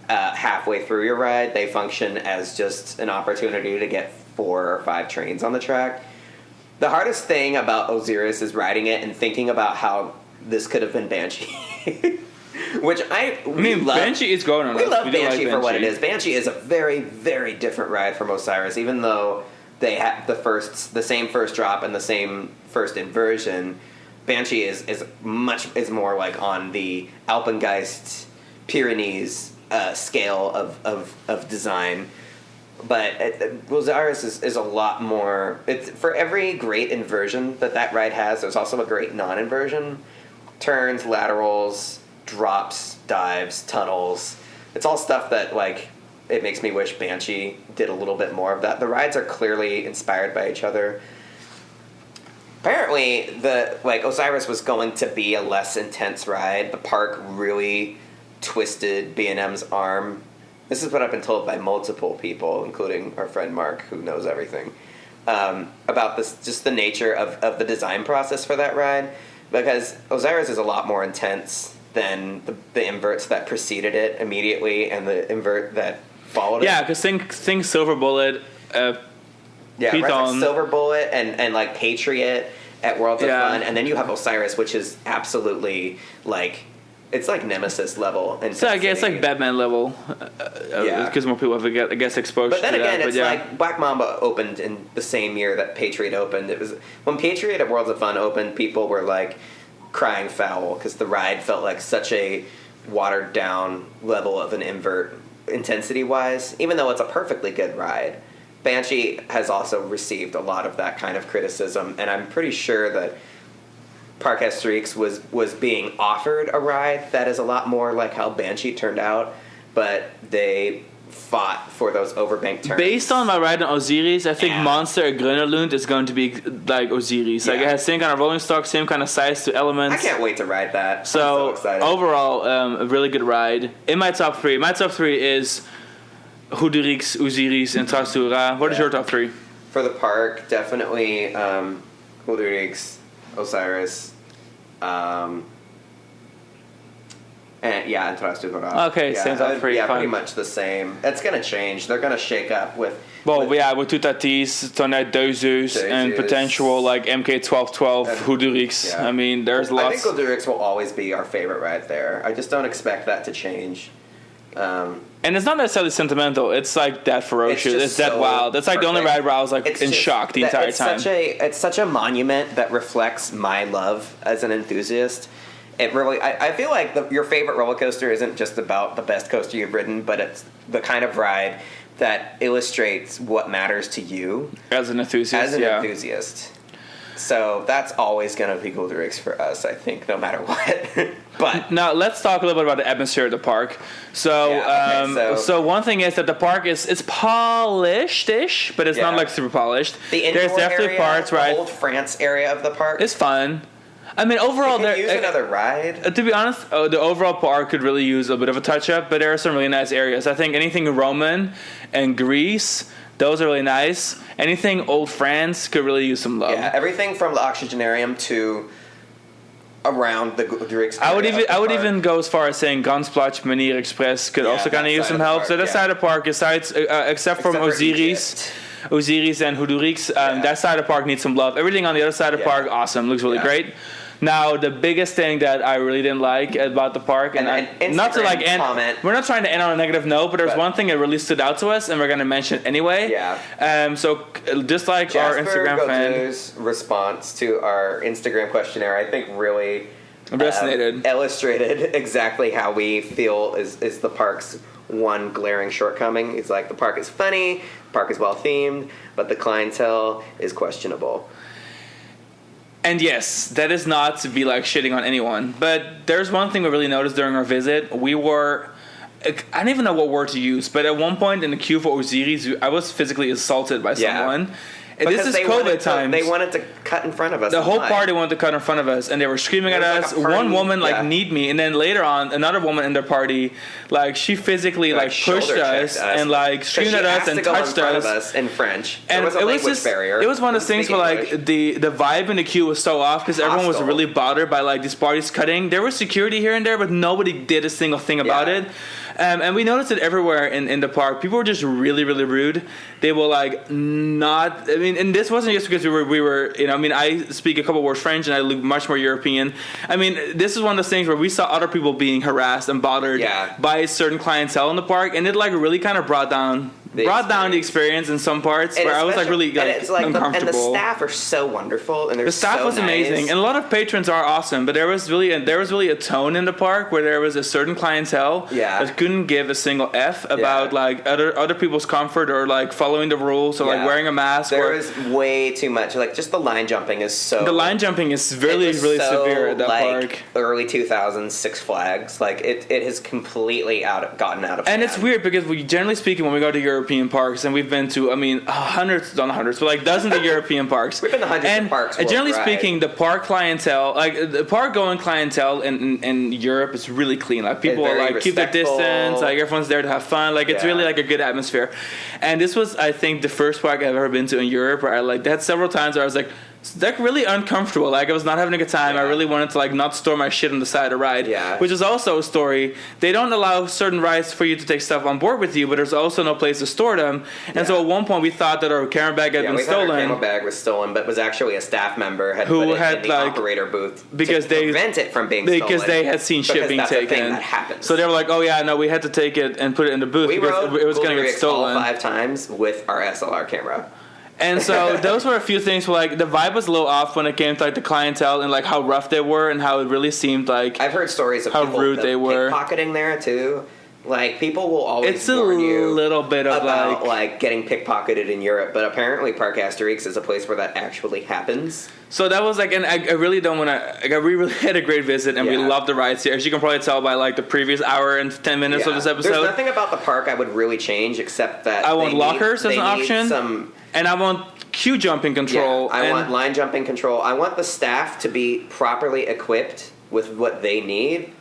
halfway through your ride. They function as just an opportunity to get 4 or 5 trains on the track. The hardest thing about Osiris is riding it and thinking about how this could have been Banshee. Which I mean, Banshee is going on. We us. love do Banshee like for what it is. Banshee is a very, very different ride from Osiris, even though they have the same first drop and the same first inversion. Banshee is more like on the Alpengeist Pyrenees scale of design. But Osiris is a lot more. It's for every great inversion that ride has. There's also a great non-inversion. Turns, laterals, drops, dives, tunnels. It's all stuff that like it makes me wish Banshee did a little bit more of that. The rides are clearly inspired by each other. Apparently, Osiris was going to be a less intense ride. The park really twisted B&M's arm. This is what I've been told by multiple people, including our friend Mark, who knows everything, about this, just the nature of the design process for that ride. Because Osiris is a lot more intense than the inverts that preceded it immediately and the invert that followed it. Yeah, because think Silver Bullet. Yeah, Python. right, like Silver Bullet and like Patriot at Worlds of Yeah. Fun, and then you have Osiris, which is absolutely like It's like Nemesis level. So I guess like Batman level. Because more people have, I guess, exposure. But then to again, that, it's like Black Mamba opened in the same year that Patriot opened. It was when Patriot at Worlds of Fun opened, people were like crying foul because the ride felt like such a watered down level of an invert intensity wise. Even though it's a perfectly good ride, Banshee has also received a lot of that kind of criticism, and I'm pretty sure that Parc Astérix was being offered a ride that is a lot more like how Banshee turned out, but they fought for those overbank turns. Based on my ride on Osiris, I think Monster at Grönerlund is going to be like Osiris. Like it has same kind of rolling stock, same kind of size to elements. I can't wait to ride that. So, I'm so excited. Overall, a really good ride. In my top three is Goederix, Osiris, and Trasura. What is your top three? For the park, definitely Goederix, Osiris, and Trasura. Okay, same top three. Yeah, fine. pretty much the same. It's going to change. They're going to shake up with with Tutatis, Tonnet Deuzeus, and potential like MK1212, Goederix. Yeah. I mean, there's lots. I think Goederix will always be our favorite ride there. I just don't expect that to change. And it's not necessarily sentimental. It's like that ferocious. It's that wild. It's like perfect. The only ride where I was like in shock the entire time. It's such a monument that reflects my love as an enthusiast. It really, I feel like your favorite roller coaster isn't just about the best coaster you've ridden, but it's the kind of ride that illustrates what matters to you as an enthusiast. So that's always going to be Goederix for us, I think, no matter what. But now let's talk a little bit about the atmosphere of the park. So one thing is that the park it's polished-ish, but it's not like super polished. There's definitely parts, right? The old France area of the park. It's fun. I mean, overall, they could use another ride. To be honest, the overall park could really use a bit of a touch-up, but there are some really nice areas. I think anything Roman and Greece, those are really nice. Anything old France could really use some love. Yeah, everything from the Oxygenarium to around the Goederix. I would even go as far as saying Gansplatz, Manier Express could also kind of use some help. So that side of the park, except from Osiris and Goederix, that side of the park needs some love. Everything on the other side of the park, awesome, looks really great. Now, the biggest thing that I really didn't like about the park, and not to like end, we're not trying to end on a negative note, but there's one thing that really stood out to us, and we're going to mention it anyway. Yeah. So just like our Instagram Jasper fan, response to our Instagram questionnaire, I think really resonated, illustrated exactly how we feel is the park's one glaring shortcoming. He's like, the park is funny, the park is well themed, but the clientele is questionable. And yes, that is not to be like shitting on anyone, but there's one thing we really noticed during our visit. I don't even know what word to use, but at one point in the queue for Osiris, I was physically assaulted by someone. This is COVID times. They wanted to cut in front of us. The whole party wanted to cut in front of us, and they were screaming at us. One woman kneed me, and then later on, another woman in their party, she physically pushed us and screamed at us and touched us in French. And there was a language barrier. It was one of those things where the vibe in the queue was so off because everyone was really bothered by these parties cutting. There was security here and there, but nobody did a single thing about it. And we noticed it everywhere in the park. People were just really, really rude. They were not. I mean, and this wasn't just because we were. I speak a couple words French and I look much more European. I mean, this is one of those things where we saw other people being harassed and bothered by a certain clientele in the park, and it really kind of brought down the experience in some parts where I was really uncomfortable. And the staff are so wonderful, and the staff was amazing, and a lot of patrons are awesome. But there was really a tone in the park where there was a certain clientele that couldn't give a single F about other people's comfort or following the rules or wearing a mask. There was way too much. Just the line jumping is so. The line jumping is really severe at that park. Early 2000s Six Flags, it has completely gotten out of. And hand. it's weird because generally speaking, when we go to European parks, and we've been to, hundreds, but dozens of European parks. We've been to hundreds of parks. And generally speaking, the park clientele, the park going clientele in Europe is really clean. People keep their distance. Everyone's there to have fun. It's really a good atmosphere. And this was, I think, the first park I've ever been to in Europe where I they had several times where I was like really uncomfortable. Like I was not having a good time. I really wanted to like not store my shit on the side of the ride. Yeah. Which is also a story. They don't allow certain rides for you to take stuff on board with you, but there's also no place to store them. And so at one point we thought that our camera bag had been stolen. Our camera bag was stolen, but was actually a staff member who put it had in the like operator booth because to prevent it from being stolen. Because they had seen shit being taken. Thing that happens. So they were like, "Oh yeah, no, we had to take it and put it in the booth because it was going to get stolen." All 5 times with our SLR camera. And so those were a few things where like the vibe was a little off when it came to like the clientele and like how rough they were and how it really seemed like I've heard stories of how people rude they were. Pickpocketing there too. Like people will always warn you little bit of about like getting pickpocketed in Europe, but apparently Parc Astérix is a place where that actually happens. So that was like, and I really don't want to. Like, we really had a great visit, and we loved the rides here. As you can probably tell by like the previous hour and 10 minutes of this episode. There's nothing about the park I would really change except that I want lockers as an option, and I want queue jumping control. I want line jumping control. I want the staff to be properly equipped with what they need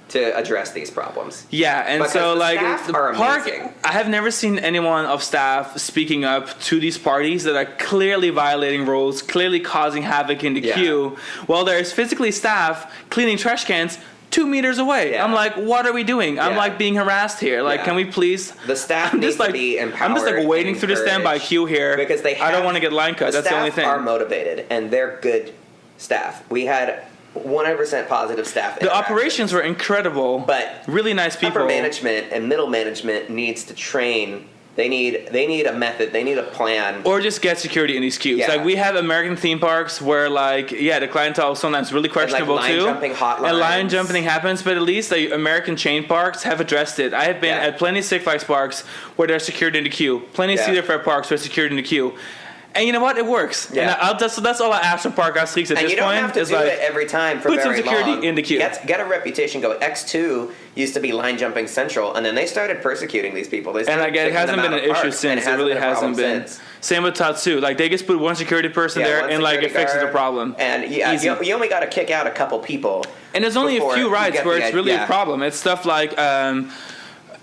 to address these problems. Yeah, and because so like the park, amazing. I have never seen anyone of staff speaking up to these parties that are clearly violating rules, clearly causing havoc in the queue, while there is physically staff cleaning trash cans 2 meters away. I'm like, what are we doing? I'm like being harassed here. Like, can we please? The staff needs to be empowered. I'm just like waiting through the standby queue here because I don't want to get line cut. That's the only thing. The staff are motivated and they're good staff. We had 100% positive staff. The operations were incredible, but really nice people. Upper management and middle management needs to train. They need a method. They need a plan. Or just get security in these queues. Like we have American theme parks where like the clientele is sometimes really questionable and, like, too. Jumping hotlines. And line jumping happens, but at least the American chain parks have addressed it. I have been at plenty of Six Flags parks where there's security in the queue. Plenty of Cedar Fair parks where there's security in the queue. And you know what? It works. Yeah. And that's all I ask from Parc Astérix at this point. And you don't have to do it every time for very long. Put some security in the queue. Get a reputation going. X2 used to be line jumping central, and then they started persecuting these people. And it hasn't been an issue since. It really hasn't been. Same with Tatsu. Like they just put one security person there, and like it fixes the problem. And you only got to kick out a couple people. And there's only a few rides where it's really a problem. It's stuff like.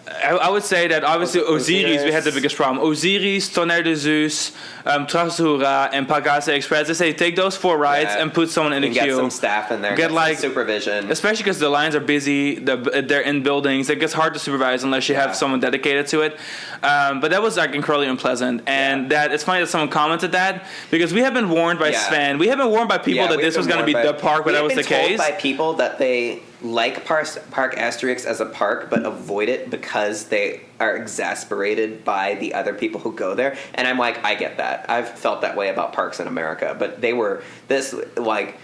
I would say that obviously Osiris, we had the biggest problem. Osiris, Tonnerre de Zeus, Trasura, and Parc Express. They say take those 4 rides and put someone in the queue. Get some staff in there. Get like supervision. Especially because the lines are busy. They're in buildings. It gets hard to supervise unless you have someone dedicated to it. But that was like incredibly unpleasant. And that it's funny that someone commented that because we have been warned by Sven. We have been warned by people that this was going to be the park, but that was the case. We have been told by people that they like Parc Astérix as a park, but avoid it because they are exasperated by the other people who go there. And I'm like, I get that. I've felt that way about parks in America, but this like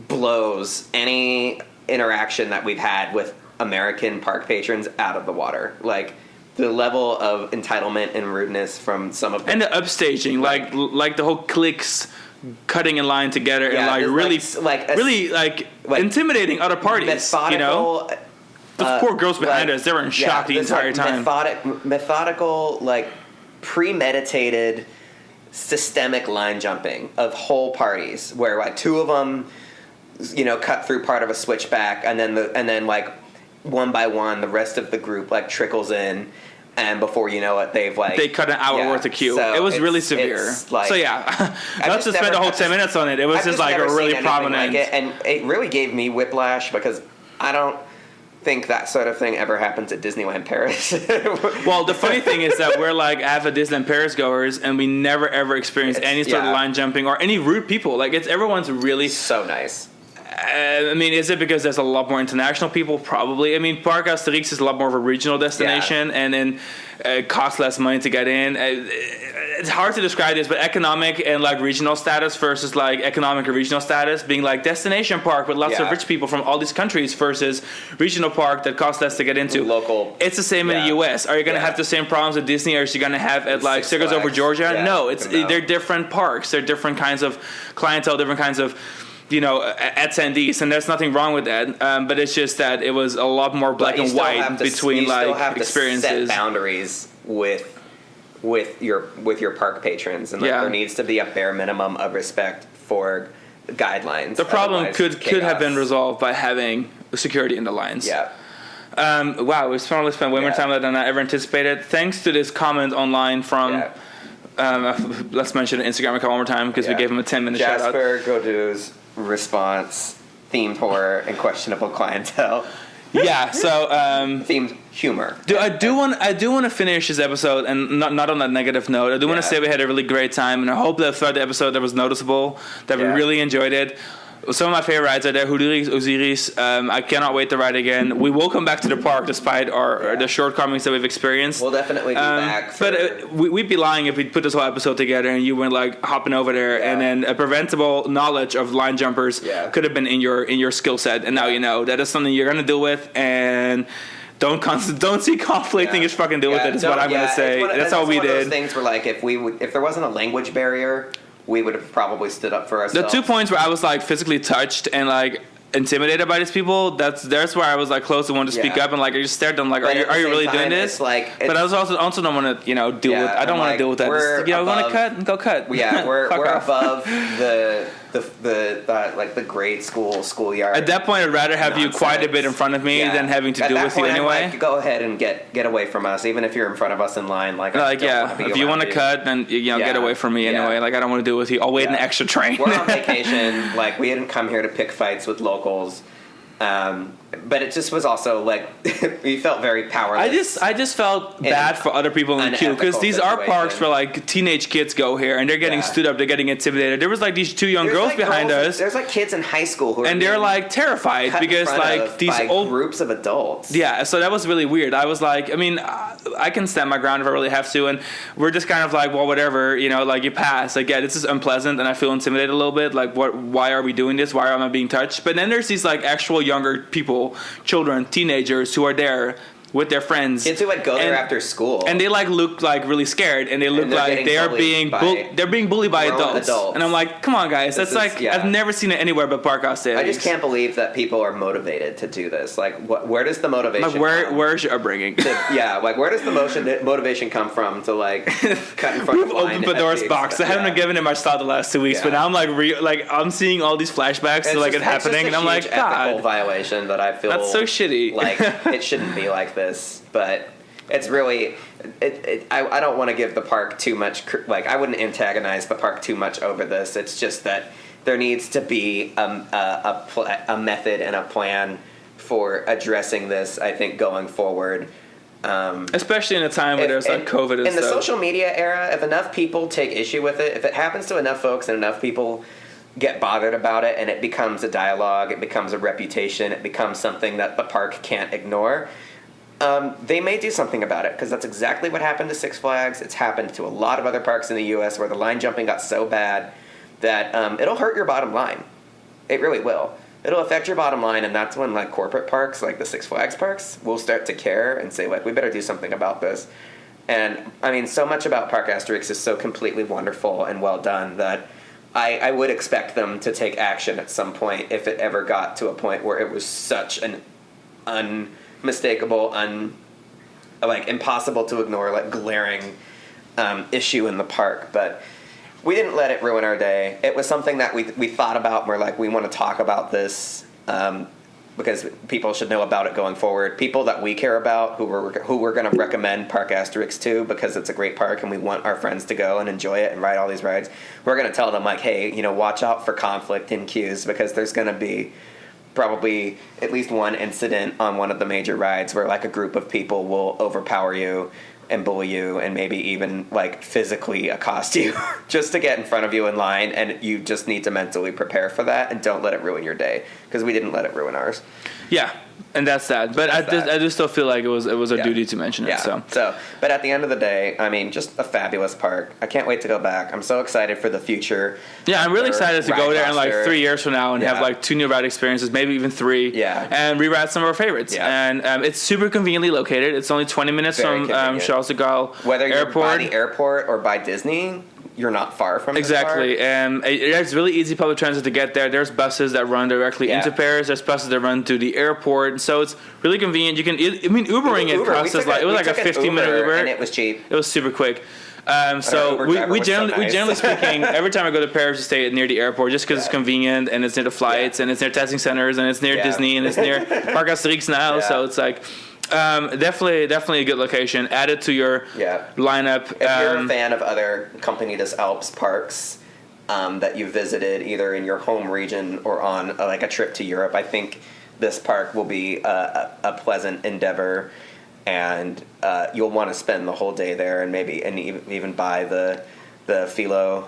blows any interaction that we've had with American park patrons out of the water. Like the level of entitlement and rudeness from some of them. And the upstaging, like the whole cliques cutting in line together and like really intimidating other parties. Methodical, those poor girls behind us, they were in shock the entire time. Methodical, like premeditated, systemic line jumping of whole parties, where like 2 of them, cut through part of a switchback, and then like one by one, the rest of the group like trickles in. And before you know it, they cut an hour worth of queue. So it was really severe. Not to spend the whole 10 minutes on it. It was just like a really prominent. Like and it really gave me whiplash because I don't think that sort of thing ever happens at Disneyland Paris. Well, the funny thing is that we're like avid Disneyland Paris goers, and we never ever experienced any sort of line jumping or any rude people. Like everyone's really so nice. I mean, is it because there's a lot more international people? Probably. I mean, Parc Astérix is a lot more of a regional destination, and then it costs less money to get in. It's hard to describe this, but economic and like regional status versus like economic or regional status being like destination park with lots of rich people from all these countries versus regional park that costs less to get into. Local. It's the same in the U.S. Are you going to have the same problems at Disney, or are you going to have at like Circus Over Georgia? Yeah. No, they're different parks. They're different kinds of clientele, different kinds of attendees, and there's nothing wrong with that. But it's just that it was a lot more black and white between like experiences. You still have to set boundaries with your park patrons, and there needs to be a bare minimum of respect for guidelines. The problem could have been resolved by having security in the lines. Yeah. Wow, we probably spent way more time than I ever anticipated. Thanks to this comment online from Let's mention the Instagram account one more time because we gave him a 10-minute shout out. Jasper Godou's response, themed horror and questionable clientele. Yeah, so themed humor. I do want to finish this episode, and not on that negative note. I do want to say we had a really great time, and I hope that throughout the episode that was noticeable, that we really enjoyed it. Some of my favorite rides are there. Houderi's, Osiris. I cannot wait to ride again. We will come back to the park despite the shortcomings that we've experienced. We'll definitely be back. But we'd be lying if we put this whole episode together and you went like hopping over there, and then a preventable knowledge of line jumpers could have been in your skill set, and now you know that is something you're gonna deal with, and don't see conflict and just fucking deal with it. Is what I'm gonna say. That's how we did. Those things were like if there wasn't a language barrier, we would have probably stood up for ourselves. The 2 points where I was like physically touched and like intimidated by these people, that's where I was like close to wanting to speak up, and like I just stared at them like, are you really doing this? But I was also don't want to deal with. I don't want to deal with that. Want to cut? Go cut. Yeah, we're above the grade schoolyard. At that point, I'd rather have you quite a bit in front of me than having to deal with you anyway. Like, go ahead and get away from us, even if you're in front of us in line. If you want to cut, then get away from me anyway. Like I don't want to deal with you. I'll wait an extra train. We're on vacation. Like we didn't come here to pick fights with locals. But it just was also like we felt very powerless. I just felt bad for other people in the queue because these are parks where like teenage kids go here and they're getting stood up, they're getting intimidated. There was like these two young girls behind us. There's like kids in high school who are and they're like terrified because like these old groups of adults. Yeah, so that was really weird. I was like, I mean, I can stand my ground if I really have to, and we're just kind of like, well, whatever, like you pass. Like, yeah, this is unpleasant, and I feel intimidated a little bit. Like, why are we doing this? Why am I being touched? But then there's these like actual younger people, children, teenagers who are there with their friends, kids who would go there after school, and they like look like really scared, and they look like they are being bullied by adults. And I'm like, come on, guys, I've never seen it anywhere but Parc Astérix. I just can't believe that people are motivated to do this. Like, where does the motivation? Like, where's your upbringing? Like where does the motivation come from to like cut in front of open Pandora's box. I haven't been given it much thought the last 2 weeks, but now I'm like I'm seeing all these flashbacks to like it happening, and I'm like, God, ethical violation that I feel that's so shitty. Like it shouldn't be like this, but it's really I don't want to give the park too much I wouldn't antagonize the park too much over this. It's just that there needs to be a method and a plan for addressing this, I think, going forward, especially in a time where there's like COVID and in the social media era. If enough people take issue with it, if it happens to enough folks and enough people get bothered about it, and it becomes a dialogue, it becomes a reputation, it becomes something that the park can't ignore, they may do something about it, because that's exactly what happened to Six Flags. It's happened to a lot of other parks in the U.S. where the line jumping got so bad that it'll hurt your bottom line. It really will. It'll affect your bottom line, and that's when like corporate parks, like the Six Flags parks, will start to care and say, like, we better do something about this. And, I mean, so much about Parc Astérix is so completely wonderful and well done that I would expect them to take action at some point if it ever got to a point where it was such an unmistakable, impossible to ignore, like, glaring issue in the park. But we didn't let it ruin our day. It was something that we thought about, and we're like, we want to talk about this because people should know about it going forward. People that we care about, who we're going to recommend Parc Astérix to because it's a great park and we want our friends to go and enjoy it and ride all these rides. We're going to tell them, like, hey, watch out for conflict in queues, because there's going to be probably at least one incident on one of the major rides where like a group of people will overpower you and bully you and maybe even like physically accost you just to get in front of you in line, and you just need to mentally prepare for that, and don't let it ruin your day, because we didn't let it ruin ours. Yeah. And that's sad, but I just still feel like it was our duty to mention it. So, but at the end of the day, I mean, just a fabulous park. I can't wait to go back. I'm so excited for the future. Yeah, I'm really excited to go there in like 3 years from now and have like 2 new ride experiences, maybe even 3. Yeah, and re-ride some of our favorites. Yeah, and it's super conveniently located. It's only 20 minutes from Charles de Gaulle Whether Airport. You're by the airport or by Disney, you're not far from exactly, and it's really easy public transit to get there. There's buses that run directly into Paris. There's buses that run to the airport, so it's really convenient. You can, Ubering it costs us like, it was like a 15-minute Uber, and it was cheap. It was super quick. So we generally speaking, every time I go to Paris, I stay near the airport just because it's convenient, and it's near the flights, and it's near testing centers, and it's near Disney, and it's near Parc Astérix now. So it's like, Definitely a good location. Add it to your lineup. If you're a fan of other Compagnie des Alpes parks that you visited either in your home region or on like a trip to Europe, I think this park will be a pleasant endeavor, and you'll want to spend the whole day there, and maybe even buy the Philautomatiques.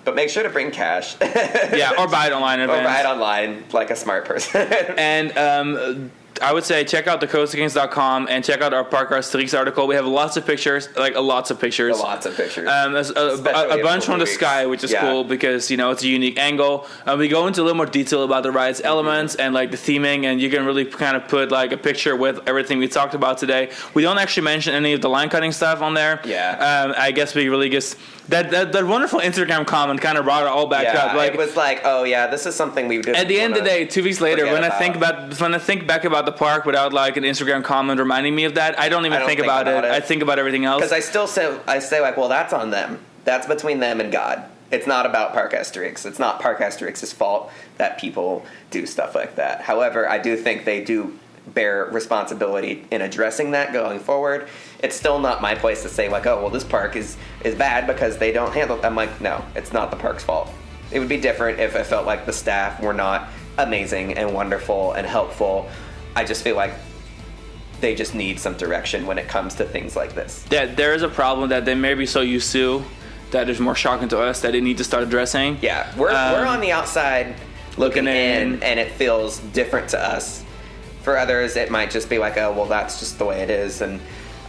But make sure to bring cash. Or buy it online in advance. Or buy it online like a smart person. And I would say check out thecostakings.com and check out our Parc Astérix article. We have lots of pictures, lots of pictures. There's a bunch from the sky, which is cool because, it's a unique angle. We go into a little more detail about the ride's elements and like the theming, and you can really kind of put like a picture with everything we talked about today. We don't actually mention any of the line cutting stuff on there. I guess we really just... That wonderful Instagram comment kind of brought it all back up. Like, it was like, this is something we did. At the end of the day, 2 weeks later, when I think back about the park without like an Instagram comment reminding me of that, I don't think about it. I think about everything else. Because I say like, well, that's on them. That's between them and God. It's not about Parc Astérix. It's not Parc Astérix's fault that people do stuff like that. However, I do think they do bear responsibility in addressing that going forward. It's still not my place to say like, this park is bad because they don't handle it. I'm like, no, it's not the park's fault. It would be different if I felt like the staff were not amazing and wonderful and helpful. I just feel like they just need some direction when it comes to things like this. That there is a problem that they may be so used to that is more shocking to us that they need to start addressing. Yeah, we're on the outside looking in, and it feels different to us. For others, it might just be like, that's just the way it is. And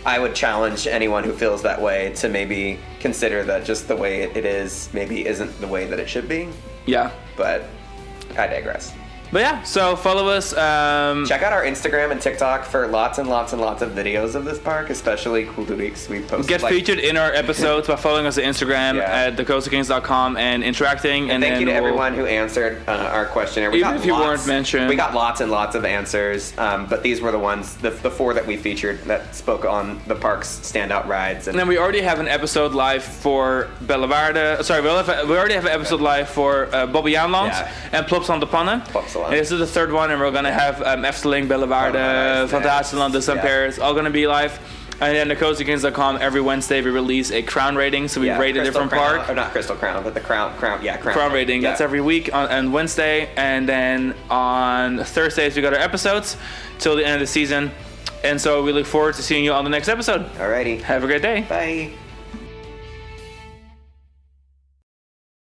I would challenge anyone who feels that way to maybe consider that just the way it is maybe isn't the way that it should be. Yeah. But I digress. But yeah, so follow us. Check out our Instagram and TikTok for lots and lots and lots of videos of this park, especially Kulturix. We post. Get featured in our episodes by following us on Instagram at thecostakings.com and interacting. And thank you to everyone who answered our questionnaire. Even if you weren't mentioned. We got lots and lots of answers, but these were the ones, the 4 that we featured that spoke on the park's standout rides. And then we already have an episode live for Bellewaerde. Sorry, we already have an episode live for Bobbejaanland and Plops aan de Pannen. And this is the 3rd one, and we're going to have Efteling, Bellewaerde, Fantasieland, the Sun Paris, all going to be live. And then thecostakings.com, every Wednesday we release a crown rating, so we rate a different park. Or not Crystal Crown, but the crown rating. That's every week on Wednesday. And then on Thursdays we got our episodes till the end of the season. And so we look forward to seeing you on the next episode. Alrighty. Have a great day. Bye.